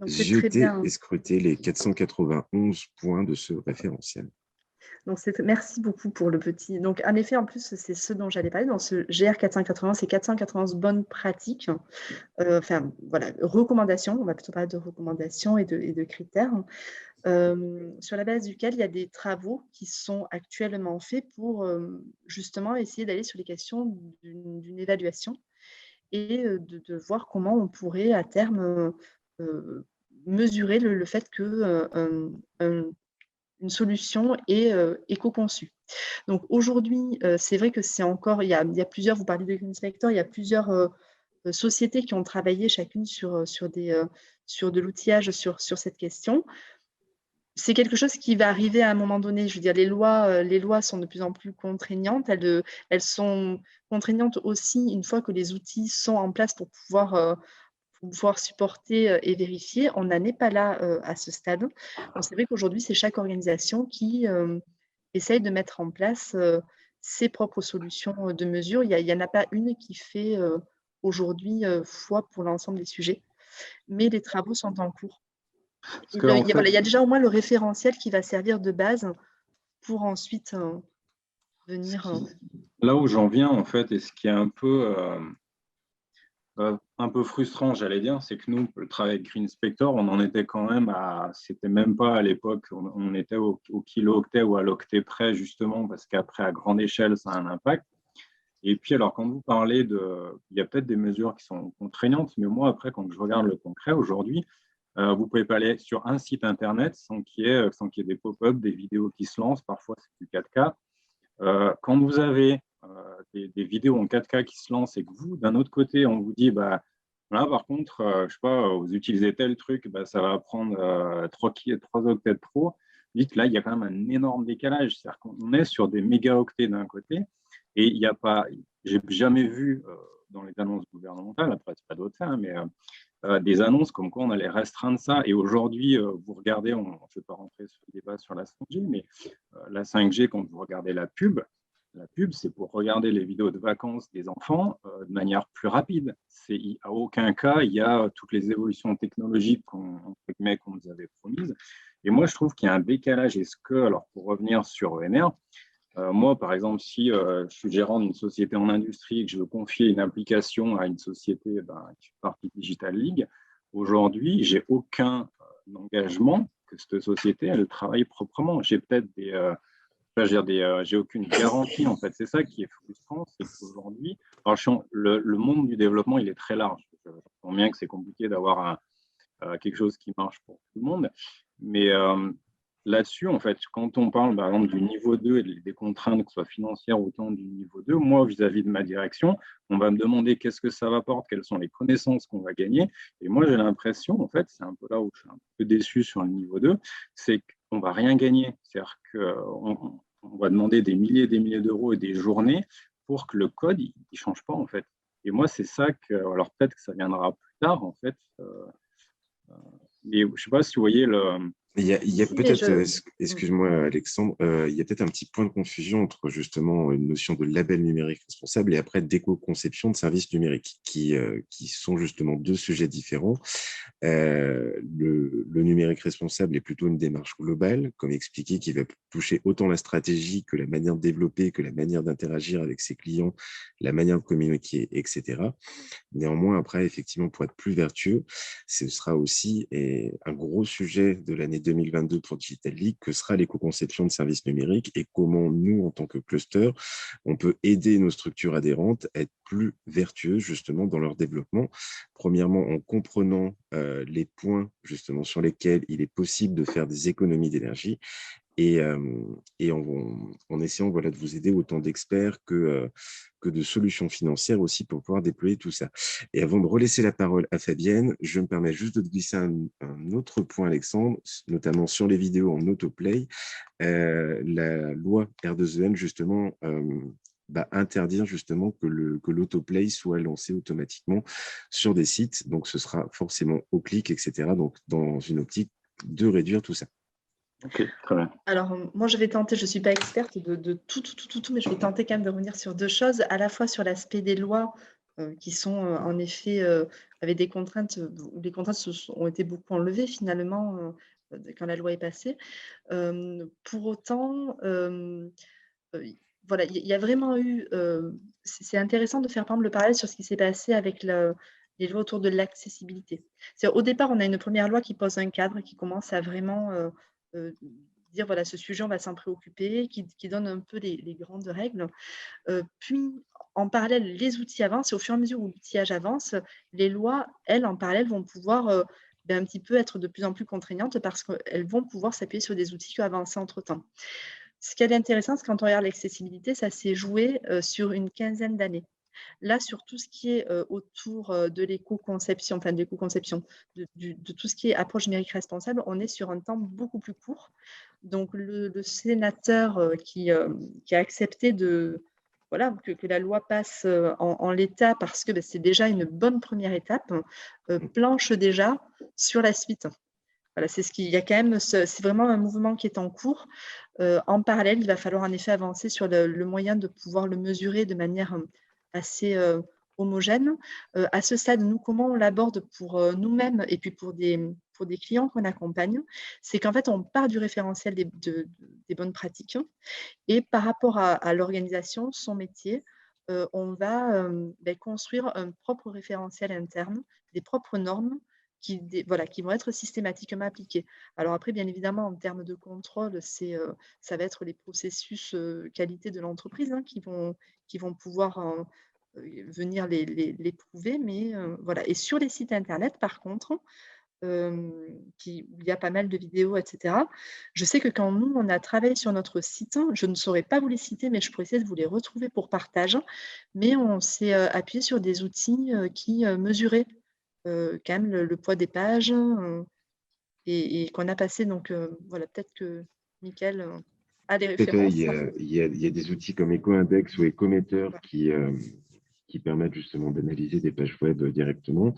jeter et scruter les 491 points de ce référentiel. Donc, merci beaucoup pour le petit. Donc, en effet, en plus, c'est ce dont j'allais parler. Dans ce GR 491, c'est 491 bonnes pratiques. Recommandations. On va plutôt parler de recommandations et de critères. Sur la base duquel il y a des travaux qui sont actuellement faits pour justement essayer d'aller sur les questions d'une évaluation et de voir comment on pourrait à terme mesurer le fait que une solution est éco-conçue. Donc aujourd'hui, c'est vrai que c'est encore, il y a plusieurs, vous parlez de Green Spector, il y a plusieurs sociétés qui ont travaillé chacune sur de l'outillage sur cette question. C'est quelque chose qui va arriver à un moment donné. Je veux dire, les lois sont de plus en plus contraignantes. Elles sont contraignantes aussi une fois que les outils sont en place pour pouvoir supporter et vérifier. On n'en est pas là à ce stade. Donc, c'est vrai qu'aujourd'hui, c'est chaque organisation qui essaye de mettre en place ses propres solutions de mesure. Il y en a pas une qui fait aujourd'hui foi pour l'ensemble des sujets, mais les travaux sont en cours. Parce Et que, en fait, voilà, il y a déjà au moins le référentiel qui va servir de base pour ensuite venir. là où j'en viens, en fait, et ce qui est un peu frustrant, j'allais dire, c'est que nous, le travail avec Green Spector, on en était quand même c'était même pas à l'époque, on était au kilo-octet ou à l'octet près, justement, parce qu'après, à grande échelle, ça a un impact. Et puis, alors, quand vous parlez il y a peut-être des mesures qui sont contraignantes, mais moi, après, quand je regarde le concret aujourd'hui, vous pouvez pas aller sur un site internet sans qu'il y ait des pop-up, des vidéos qui se lancent, parfois c'est du 4K. Quand vous avez des vidéos en 4K qui se lancent et que vous, d'un autre côté, on vous dit, bah, là, par contre, je sais pas, vous utilisez tel truc, bah, ça va prendre 3 octets pro. Dites, là, il y a quand même un énorme décalage. C'est-à-dire qu'on est sur des mégaoctets d'un côté et il n'y a pas, j'ai jamais vu dans les annonces gouvernementales, après, c'est pas d'autres ça, mais des annonces comme quoi on allait restreindre ça. Et aujourd'hui, vous regardez, on ne fait pas rentrer sur le débat sur la 5G, mais la 5G, quand vous regardez la pub, c'est pour regarder les vidéos de vacances des enfants de manière plus rapide. À aucun cas, il y a toutes les évolutions technologiques qu'on nous avait promises. Et moi, je trouve qu'il y a un décalage. Alors pour revenir sur ENR, moi, par exemple, si je suis gérant d'une société en industrie et que je veux confier une application à une société qui fait partie de Digital League, aujourd'hui, j'ai aucun engagement que cette société elle travaille proprement. J'ai peut-être j'ai aucune garantie en fait. C'est ça qui est frustrant, c'est qu'aujourd'hui, le monde du développement, il est très large. Je comprends bien que c'est compliqué d'avoir quelque chose qui marche pour tout le monde, mais là-dessus, en fait, quand on parle par exemple du niveau 2 et des contraintes, que ce soit financières ou autant du niveau 2, moi, vis-à-vis de ma direction, on va me demander qu'est-ce que ça apporte, quelles sont les connaissances qu'on va gagner. Et moi, j'ai l'impression, en fait, c'est un peu là où je suis un peu déçu sur le niveau 2, c'est qu'on ne va rien gagner. C'est-à-dire qu'on va demander des milliers d'euros et des journées pour que le code, il ne change pas, en fait. Et moi, c'est ça que, alors peut-être que ça viendra plus tard, en fait, mais je ne sais pas si vous voyez Il y a Si, mais peut-être, excuse-moi Alexandre, il y a peut-être un petit point de confusion entre justement une notion de label numérique responsable et après d'éco-conception de services numériques qui sont justement deux sujets différents. Le numérique responsable est plutôt une démarche globale, comme expliqué, qui va toucher autant la stratégie que la manière de développer, que la manière d'interagir avec ses clients, la manière de communiquer, etc. Néanmoins, après, effectivement, pour être plus vertueux, ce sera aussi un gros sujet de l'année 2022 pour Digital League, que sera l'éco-conception de services numériques et comment nous, en tant que cluster, on peut aider nos structures adhérentes à être plus vertueuses justement dans leur développement. Premièrement, en comprenant les points justement sur lesquels il est possible de faire des économies d'énergie et en essayant voilà, de vous aider autant d'experts que de solutions financières aussi pour pouvoir déployer tout ça. Et avant de relaisser la parole à Fabienne, je me permets juste de te glisser un autre point, Alexandre, notamment sur les vidéos en autoplay. La loi R2EN, justement, va interdire justement que l'autoplay soit lancé automatiquement sur des sites. Donc, ce sera forcément au clic, etc. Donc, dans une optique de réduire tout ça. Ok, très bien. Alors, moi, je vais tenter, je ne suis pas experte de tout, mais je vais tenter quand même de revenir sur deux choses, à la fois sur l'aspect des lois qui sont en effet avec des contraintes, où les contraintes ont été beaucoup enlevées finalement quand la loi est passée. Pour autant, voilà, il y a vraiment eu, c'est intéressant de faire par exemple le parallèle sur ce qui s'est passé avec les lois autour de l'accessibilité. Au départ, on a une première loi qui pose un cadre, qui commence à vraiment dire voilà, ce sujet, on va s'en préoccuper, qui donne un peu les grandes règles. Puis, en parallèle, les outils avancent et au fur et à mesure où l'outillage avance, les lois, elles, en parallèle, vont pouvoir un petit peu être de plus en plus contraignantes parce qu'elles vont pouvoir s'appuyer sur des outils qui ont avancé entre-temps. Ce qui est intéressant, c'est quand on regarde l'accessibilité, ça s'est joué sur une quinzaine d'années. Là, sur tout ce qui est autour de l'éco-conception, enfin de l'éco-conception, de tout ce qui est approche numérique responsable, on est sur un temps beaucoup plus court. Donc, le sénateur qui a accepté voilà, que la loi passe en l'état parce que c'est déjà une bonne première étape, planche déjà sur la suite. Voilà, c'est ce qu'il y a quand même, c'est vraiment un mouvement qui est en cours. En parallèle, il va falloir en effet avancer sur le moyen de pouvoir le mesurer de manière assez homogène. À ce stade, nous, comment on l'aborde pour nous-mêmes et puis pour des clients qu'on accompagne, c'est qu'en fait, on part du référentiel des bonnes pratiques et par rapport à l'organisation, son métier, on va construire un propre référentiel interne, des propres normes qui vont être systématiquement appliquées. Alors après, bien évidemment, en termes de contrôle, ça va être les processus qualité de l'entreprise qui vont pouvoir venir les prouver. Mais voilà. Et sur les sites internet, par contre, où il y a pas mal de vidéos, etc. Je sais que quand nous, on a travaillé sur notre site, je ne saurais pas vous les citer, mais je pourrais essayer de vous les retrouver pour partage. Mais on s'est appuyé sur des outils qui mesuraient quand même le poids des pages et qu'on a passé. Donc voilà, peut-être que Mickaël a les Tout à fait. références. Il y a des outils comme EcoIndex ou Ecometer qui permettent justement d'analyser des pages web directement.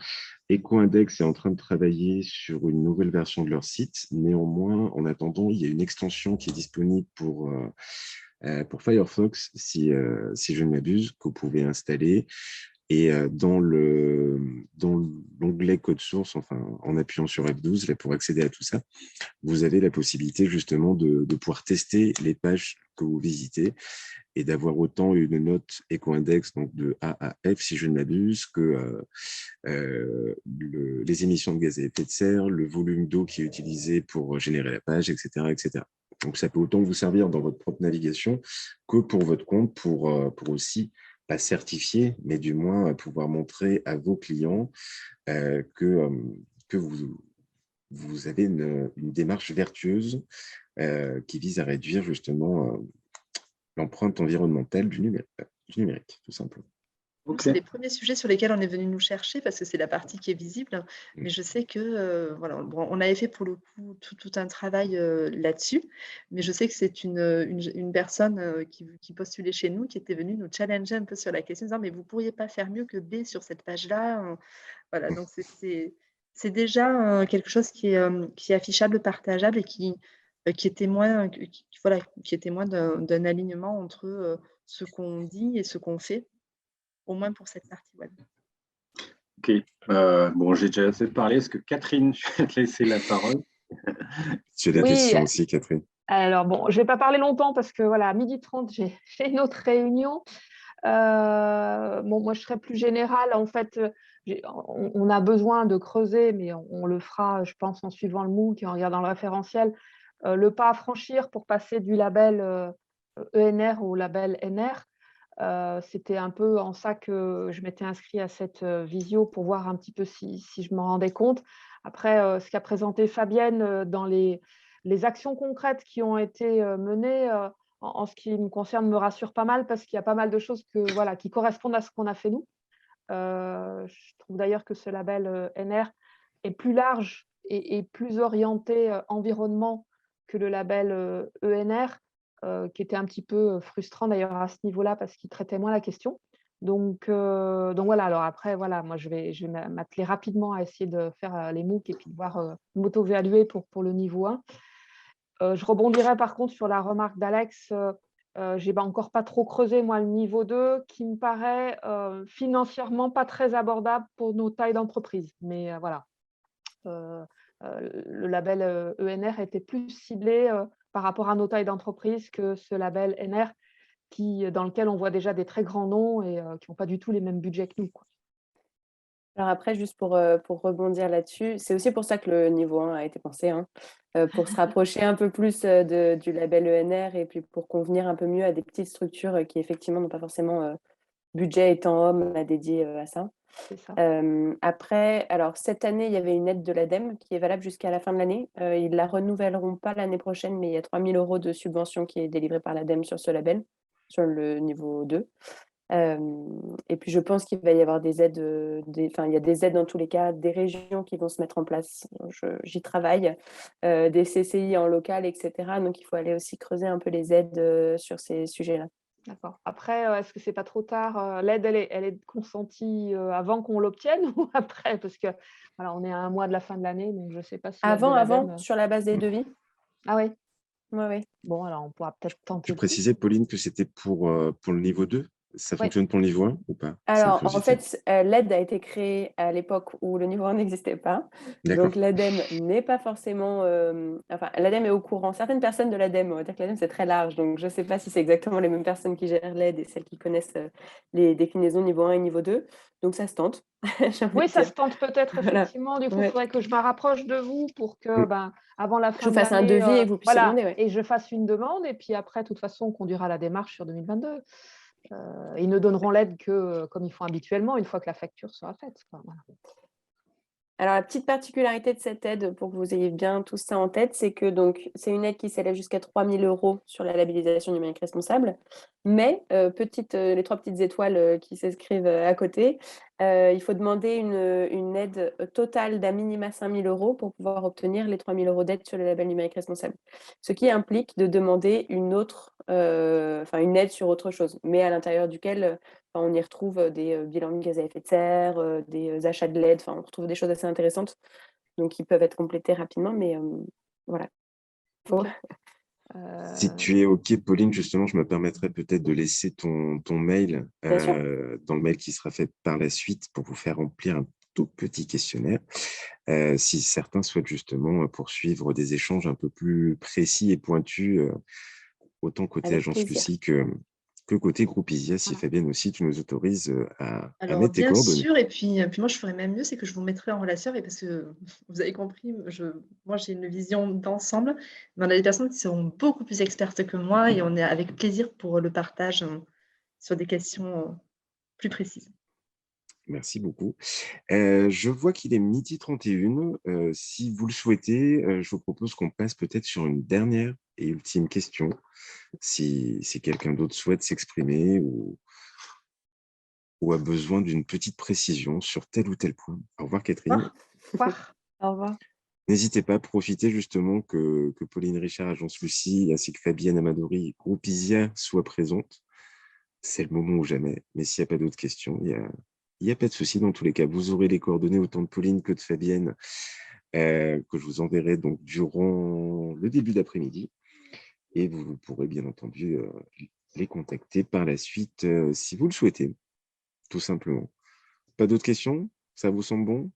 EcoIndex est en train de travailler sur une nouvelle version de leur site. Néanmoins, en attendant, il y a une extension qui est disponible pour Firefox, si je ne m'abuse, que vous pouvez installer. Et dans l'onglet code source, enfin en appuyant sur F12, là, pour accéder à tout ça, vous avez la possibilité justement de pouvoir tester les pages que vous visitez et d'avoir autant une note éco-index, donc de A à F, si je ne m'abuse, que les émissions de gaz à effet de serre, le volume d'eau qui est utilisé pour générer la page, etc., etc. Donc, ça peut autant vous servir dans votre propre navigation que pour votre compte, pour aussi, pas certifier, mais du moins pouvoir montrer à vos clients que vous avez une démarche vertueuse qui vise à réduire justement l'empreinte environnementale du numérique, tout simplement. Nous, c'est les premiers sujets sur lesquels on est venu nous chercher parce que c'est la partie qui est visible. Mais je sais que voilà, bon, on avait fait pour le coup tout un travail là-dessus. Mais je sais que c'est une personne qui postulait chez nous, qui était venue nous challenger un peu sur la question, en disant mais vous ne pourriez pas faire mieux que B sur cette page-là. Voilà, donc c'est déjà quelque chose qui est affichable, partageable et qui est témoin, voilà, qui est témoin d'un alignement entre ce qu'on dit et ce qu'on fait, au moins pour cette partie web. Ok, bon, j'ai déjà assez parlé. Est-ce que Catherine, je vais te laisser la parole. J'ai la question aussi, Catherine. Alors bon, je ne vais pas parler longtemps parce que voilà, à 12h30, j'ai une autre réunion. Bon, moi, je serai plus générale. En fait, on a besoin de creuser, mais on le fera, je pense, en suivant le MOOC et en regardant le référentiel. Le pas à franchir pour passer du label ENR au label NR. C'était un peu en ça que je m'étais inscrite à cette visio pour voir un petit peu si je m'en rendais compte. Après, ce qu'a présenté Fabienne dans les actions concrètes qui ont été menées, en ce qui me concerne, me rassure pas mal parce qu'il y a pas mal de choses qui correspondent à ce qu'on a fait nous. Je trouve d'ailleurs que ce label NR est plus large et plus orienté environnement que le label ENR. Qui était un petit peu frustrant d'ailleurs à ce niveau-là parce qu'il traitait moins la question. Donc voilà, alors après, voilà, moi je vais m'atteler rapidement à essayer de faire les MOOC et puis de voir m'auto-évaluer pour le niveau 1. Je rebondirai par contre sur la remarque d'Alex. Je n'ai encore pas trop creusé, moi, le niveau 2 qui me paraît financièrement pas très abordable pour nos tailles d'entreprise. Mais voilà. Le label ENR était plus ciblé par rapport à nos tailles d'entreprise que ce label NR dans lequel on voit déjà des très grands noms et qui n'ont pas du tout les mêmes budgets que nous, quoi. Alors après, juste pour rebondir là-dessus, c'est aussi pour ça que le niveau 1 a été pensé, pour se rapprocher un peu plus du label ENR et puis pour convenir un peu mieux à des petites structures qui effectivement n'ont pas forcément budget et temps homme à dédier à ça. C'est ça. Après, alors cette année, il y avait une aide de l'ADEME qui est valable jusqu'à la fin de l'année. Ils ne la renouvelleront pas l'année prochaine, mais il y a 3 000 € de subvention qui est délivrée par l'ADEME sur ce label, sur le niveau 2. Et puis je pense qu'il va y avoir des aides, il y a des aides dans tous les cas, des régions qui vont se mettre en place. J'y travaille, des CCI en local, etc. Donc il faut aller aussi creuser un peu les aides sur ces sujets-là. D'accord. Après, est-ce que c'est pas trop tard? L'aide, elle est consentie avant qu'on l'obtienne ou après? Parce que voilà, on est à 1 mois de la fin de l'année, donc je ne sais pas si Avant, sur la base des devis. Ah oui. Oui. bon, alors on pourra peut-être tenter. Tu précisais, Pauline, que c'était pour le niveau 2. Ça Oui. fonctionne pour le niveau 1 ou pas? Alors, en fait, l'aide a été créée à l'époque où le niveau 1 n'existait pas. D'accord. Donc, l'ADEME n'est pas forcément... enfin, l'ADEME est au courant. Certaines personnes de l'ADEME, on va dire que l'ADEME, c'est très large. Donc, je ne sais pas si c'est exactement les mêmes personnes qui gèrent l'aide et celles qui connaissent les déclinaisons niveau 1 et niveau 2. Donc, ça se tente. Oui, ça se tente peut-être, Voilà. effectivement. Du coup, il Ouais. faudrait que je me rapproche de vous pour que, avant la Je fin vous de fasse un l'année, devis et que vous puissiez voilà, demander. Ouais. et je fasse une demande. Et puis après, de toute façon, on conduira la démarche sur 2022. Ils ne donneront l'aide que comme ils font habituellement, une fois que la facture sera faite. Voilà. Alors, la petite particularité de cette aide, pour que vous ayez bien tout ça en tête, c'est que c'est une aide qui s'élève jusqu'à 3 000 € sur la labellisation numérique responsable. Mais, les 3 petites étoiles qui s'inscrivent à côté, il faut demander une aide totale d'à minima 5 000 € pour pouvoir obtenir les 3 000 € d'aide sur le label numérique responsable. Ce qui implique de demander une aide sur autre chose, mais à l'intérieur duquel on y retrouve des bilans de gaz à effet de serre, des achats de l'aide, on retrouve des choses assez intéressantes, donc qui peuvent être complétées rapidement, mais voilà. Ok. Si tu es OK, Pauline, justement, je me permettrais peut-être de laisser ton mail Bien sûr. dans le mail qui sera fait par la suite pour vous faire remplir un tout petit questionnaire. Si certains souhaitent justement poursuivre des échanges un peu plus précis et pointus, autant côté Avec Agence plaisir. Lucie que côté groupe ISIA, si Voilà. Fabienne aussi, tu nous autorises à Alors, mettre tes bien coordonnées. sûr, et puis moi, je ferais même mieux, c'est que je vous mettrai en relation, et parce que vous avez compris, moi, j'ai une vision d'ensemble, mais on a des personnes qui seront beaucoup plus expertes que moi, et on est avec plaisir pour le partage sur des questions plus précises. Merci beaucoup. Je vois qu'il est 12h31. Si vous le souhaitez, je vous propose qu'on passe peut-être sur une dernière et ultime question, si quelqu'un d'autre souhaite s'exprimer ou a besoin d'une petite précision sur tel ou tel point. Au revoir, Catherine. Au revoir. N'hésitez pas à profiter justement que Pauline Richard, Agence Lucie, ainsi que Fabienne Amadori, groupe ISIA, soient présentes. C'est le moment ou jamais. Mais s'il n'y a pas d'autres questions, il n'y a pas de souci. Dans tous les cas, vous aurez les coordonnées autant de Pauline que de Fabienne, que je vous enverrai donc durant le début d'après-midi. Et vous pourrez bien entendu les contacter par la suite si vous le souhaitez, tout simplement. Pas d'autres questions? Ça vous semble bon?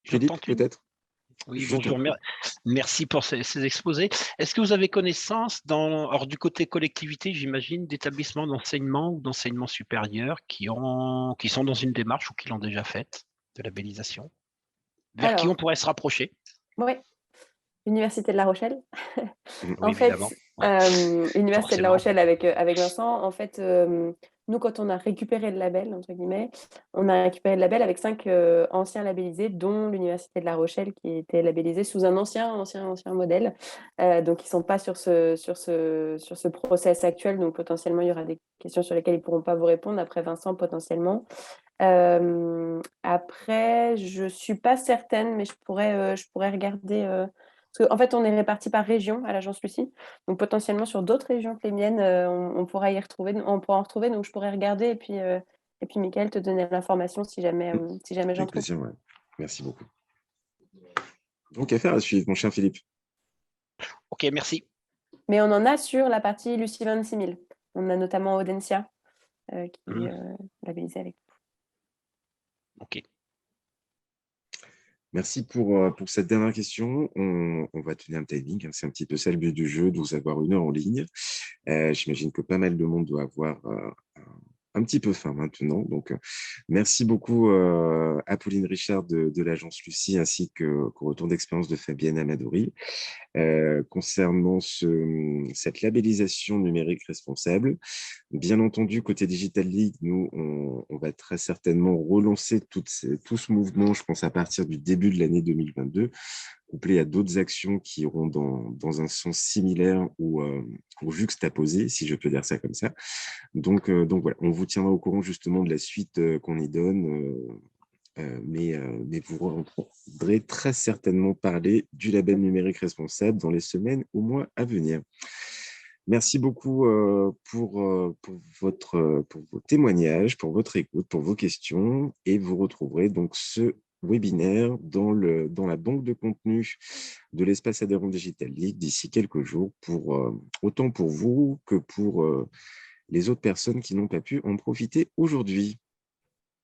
Philippe, peut-être? Oui, bonjour. Merci pour ces exposés. Est-ce que vous avez connaissance, hors du côté collectivité, j'imagine, d'établissements d'enseignement ou d'enseignement supérieur qui sont dans une démarche ou qui l'ont déjà faite de labellisation, vers qui on pourrait se rapprocher? Oui, Université de La Rochelle. Oui, En fait, évidemment. Ouais. Université de La Forcément. Rochelle avec Vincent, en fait, nous, quand on a récupéré le label, entre guillemets, on a récupéré le label avec 5 anciens labellisés, dont l'Université de La Rochelle, qui était labellisée sous un ancien modèle. Donc, ils ne sont pas sur ce process actuel. Donc, potentiellement, il y aura des questions sur lesquelles ils ne pourront pas vous répondre. Après Vincent, potentiellement. Après, je ne suis pas certaine, mais je pourrais regarder... parce qu'en fait, on est répartis par région à l'Agence Lucie. Donc, potentiellement, sur d'autres régions que les miennes, on pourra en retrouver. Donc, je pourrais regarder et puis Mickaël, te donner l'information si jamais j'en Avec trouve. plaisir, ouais. Merci beaucoup. Donc, affaire à suivre, mon cher Philippe. OK, merci. Mais on en a sur la partie Lucie 26 000. On a notamment Audencia qui est labellisée avec nous. OK. Merci pour cette dernière question. On va tenir un timing. C'est un petit peu ça le but du jeu, de vous avoir 1 heure en ligne. J'imagine que pas mal de monde doit avoir un petit peu faim maintenant. Donc, merci beaucoup à Pauline Richard de l'Agence Lucie, ainsi qu'au retour d'expérience de Fabienne Amadori. Concernant cette labellisation numérique responsable, bien entendu, côté Digital League, nous, on va très certainement relancer tout ce mouvement, je pense, à partir du début de l'année 2022, couplé à d'autres actions qui iront dans un sens similaire ou juxtaposé, si je peux dire ça comme ça. Donc voilà, on vous tiendra au courant justement de la suite qu'on y donne. Mais vous entendrez très certainement parler du label numérique responsable dans les semaines ou mois à venir. Merci beaucoup pour vos témoignages, pour votre écoute, pour vos questions, et vous retrouverez donc ce webinaire dans la banque de contenu de l'espace adhérent Digital League d'ici quelques jours, autant pour vous que pour les autres personnes qui n'ont pas pu en profiter aujourd'hui.